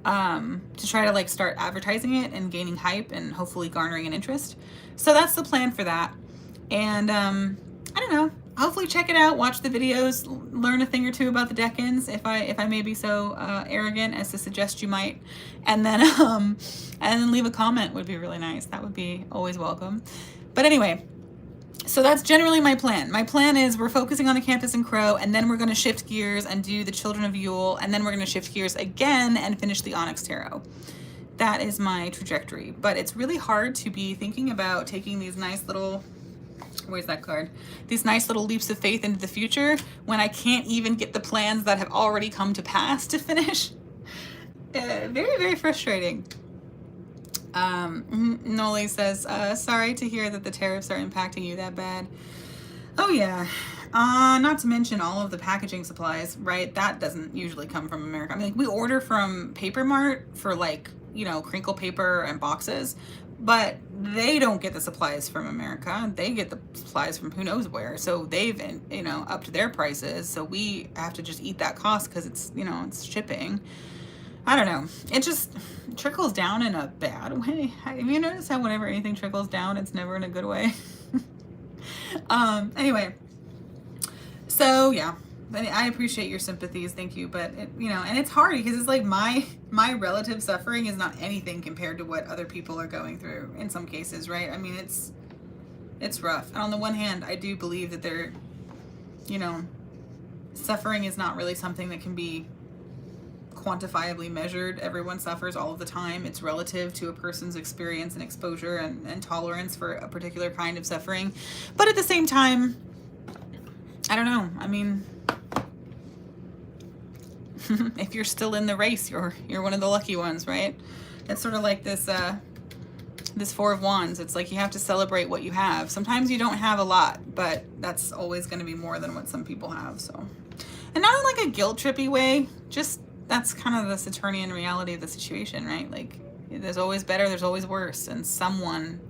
to try to like start advertising it and gaining hype and hopefully garnering an interest. So that's the plan for that. And I don't know, hopefully check it out, watch the videos, learn a thing or two about the deck-ins if I may be so arrogant as to suggest you might, and then leave a comment would be really nice. That would be always welcome. But anyway, so that's generally my plan. My plan is we're focusing on Acanthus and Crow, and then we're going to shift gears and do the Children of Yule, and then we're going to shift gears again and finish the Onyx Tarot. That is my trajectory. But it's really hard to be thinking about taking these nice little, where's that card? These nice little leaps of faith into the future when I can't even get the plans that have already come to pass to finish. Very, very frustrating. Noli says, sorry to hear that the tariffs are impacting you that bad. Oh yeah. Not to mention all of the packaging supplies, right? That doesn't usually come from America. I mean, like, we order from Paper Mart for like, you know, crinkle paper and boxes, but they don't get the supplies from America. They get the supplies from who knows where. So they've, you know, upped their prices. So we have to just eat that cost because it's, you know, it's shipping. I don't know. It just trickles down in a bad way. Have you noticed how whenever anything trickles down, it's never in a good way? Anyway, so yeah, I appreciate your sympathies. Thank you. But it, you know, and it's hard because it's like my relative suffering is not anything compared to what other people are going through in some cases, right? I mean, it's rough. And on the one hand, I do believe that they're, you know, suffering is not really something that can be quantifiably measured. Everyone suffers all of the time. It's relative to a person's experience and exposure and tolerance for a particular kind of suffering. But at the same time, I don't know. I mean, if you're still in the race, you're one of the lucky ones, right? It's sort of like this this Four of Wands. It's like you have to celebrate what you have. Sometimes you don't have a lot, but that's always going to be more than what some people have. So, and not in like a guilt trippy way, just that's kind of the Saturnian reality of the situation, right? Like, there's always better, there's always worse, and someone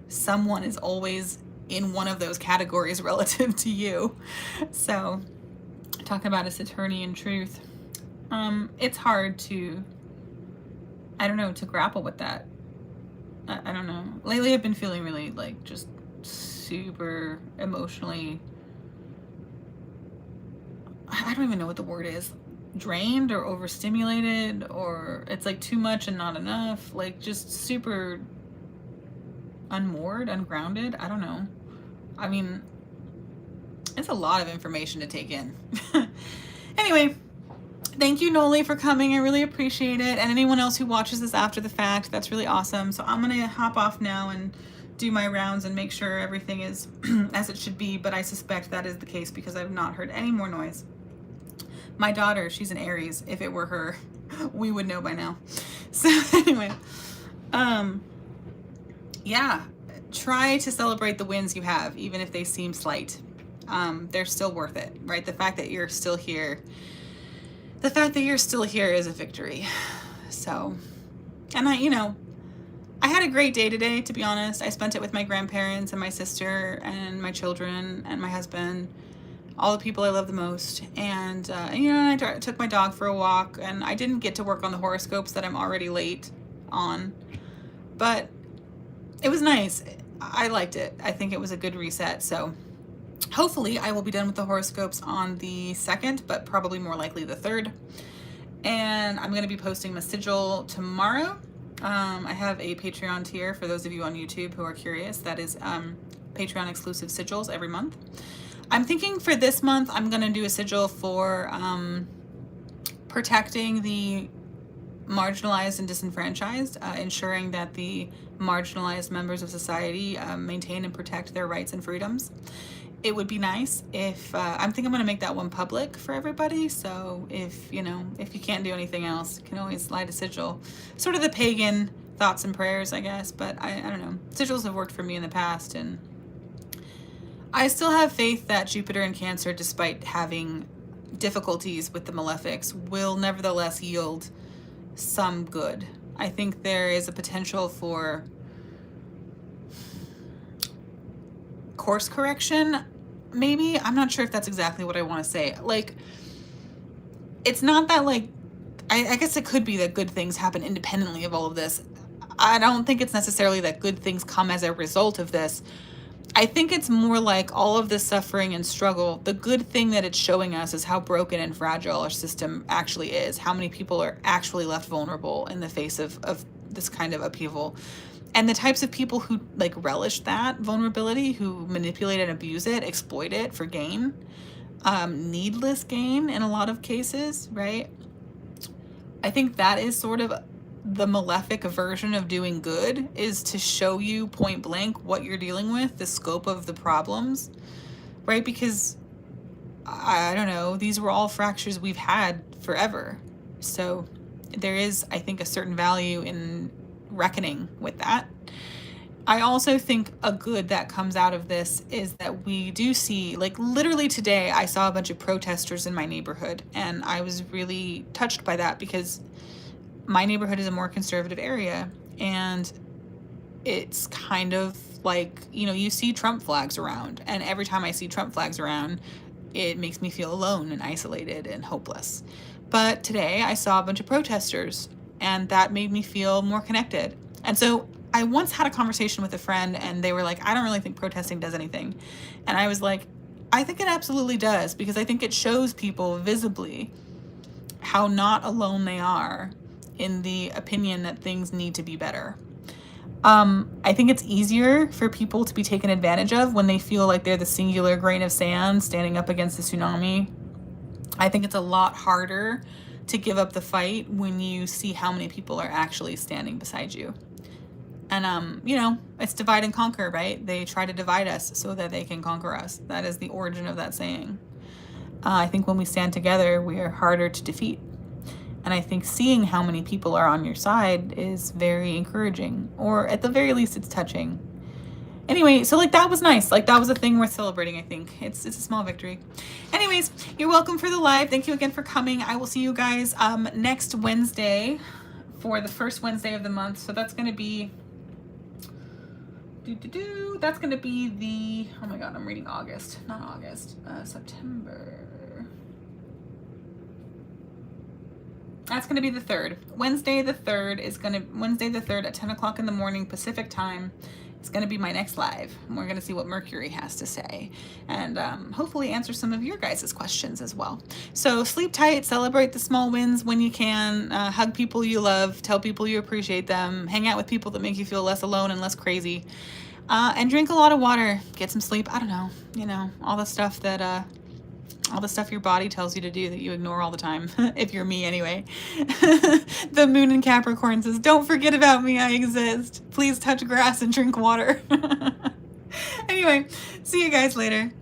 is always in one of those categories relative to you. So, talk about a Saturnian truth. It's hard to, I don't know, to grapple with that. I don't know. Lately, I've been feeling really, like, just super emotionally, I don't even know what the word is, drained or overstimulated, or it's like too much and not enough, like just super unmoored, ungrounded. I don't know. I mean, it's a lot of information to take in. Anyway, thank you, Noli, for coming. I really appreciate it. And anyone else who watches this after the fact, that's really awesome. So I'm gonna hop off now and do my rounds and make sure everything is as it should be, but I suspect that is the case because I've not heard any more noise. My daughter, she's an Aries. If it were her, we would know by now. So anyway, yeah, try to celebrate the wins you have, even if they seem slight. They're still worth it, right? The fact that you're still here, is a victory. So, and I had a great day today, to be honest. I spent it with my grandparents and my sister and my children and my husband, all the people I love the most. And I took my dog for a walk, and I didn't get to work on the horoscopes that I'm already late on, but it was nice. I liked it. I think it was a good reset. So hopefully I will be done with the horoscopes on the 2nd, but probably more likely the 3rd. And I'm going to be posting my sigil tomorrow. I have a Patreon tier for those of you on YouTube who are curious. That is Patreon exclusive sigils every month. I'm thinking for this month, I'm going to do a sigil for protecting the marginalized and disenfranchised, ensuring that the marginalized members of society maintain and protect their rights and freedoms. it would be nice if, I think I'm going to make that one public for everybody. So if, you know, if you can't do anything else, you can always light a sigil. Sort of the pagan thoughts and prayers, I guess. But I don't know. Sigils have worked for me in the past. And I still have faith that Jupiter in Cancer, despite having difficulties with the malefics, will nevertheless yield some good. I think there is a potential for course correction, maybe. I'm not sure if that's exactly what I want to say. Like, it's not that, like, I guess it could be that good things happen independently of all of this. I don't think it's necessarily that good things come as a result of this. I think it's more like all of this suffering and struggle, the good thing that it's showing us is how broken and fragile our system actually is, how many people are actually left vulnerable in the face of this kind of upheaval. And the types of people who like relish that vulnerability, who manipulate and abuse it, exploit it for gain, needless gain in a lot of cases, right? I think that is sort of the malefic version of doing good, is to show you point blank what you're dealing with, the scope of the problems, right? Because I don't know, these were all fractures we've had forever. So there is, I think, a certain value in reckoning with that. I also think a good that comes out of this is that we do see, like literally today, I saw a bunch of protesters in my neighborhood, and I was really touched by that because my neighborhood is a more conservative area, and it's kind of like, you know, you see Trump flags around, and every time I see Trump flags around, it makes me feel alone and isolated and hopeless. But today I saw a bunch of protesters, and that made me feel more connected. And so I once had a conversation with a friend, and they were like, I don't really think protesting does anything. And I was like, I think it absolutely does, because I think it shows people visibly how not alone they are in the opinion that things need to be better. I think it's easier for people to be taken advantage of when they feel like they're the singular grain of sand standing up against the tsunami. I think it's a lot harder to give up the fight when you see how many people are actually standing beside you. And, you know, it's divide and conquer, right? They try to divide us so that they can conquer us. That is the origin of that saying. I think when we stand together, we are harder to defeat. And I think seeing how many people are on your side is very encouraging, or at the very least, it's touching. Anyway, so like that was nice. Like that was a thing worth celebrating, I think. It's a small victory. Anyways, you're welcome for the live. Thank you again for coming. I will see you guys next Wednesday for the first Wednesday of the month. So that's going to be, that's going to be the, oh my God, I'm reading August, not August, September. That's going to be the 3rd. Wednesday the 3rd at 10 o'clock in the morning Pacific time. It's going to be my next live. We're going to see what Mercury has to say, and hopefully answer some of your guys' questions as well. So sleep tight, celebrate the small wins when you can, hug people you love, tell people you appreciate them, hang out with people that make you feel less alone and less crazy, and drink a lot of water, get some sleep. I don't know, you know, all the stuff that all the stuff your body tells you to do that you ignore all the time, if you're me anyway. The moon in Capricorn says, don't forget about me, I exist. Please touch grass and drink water. Anyway, see you guys later.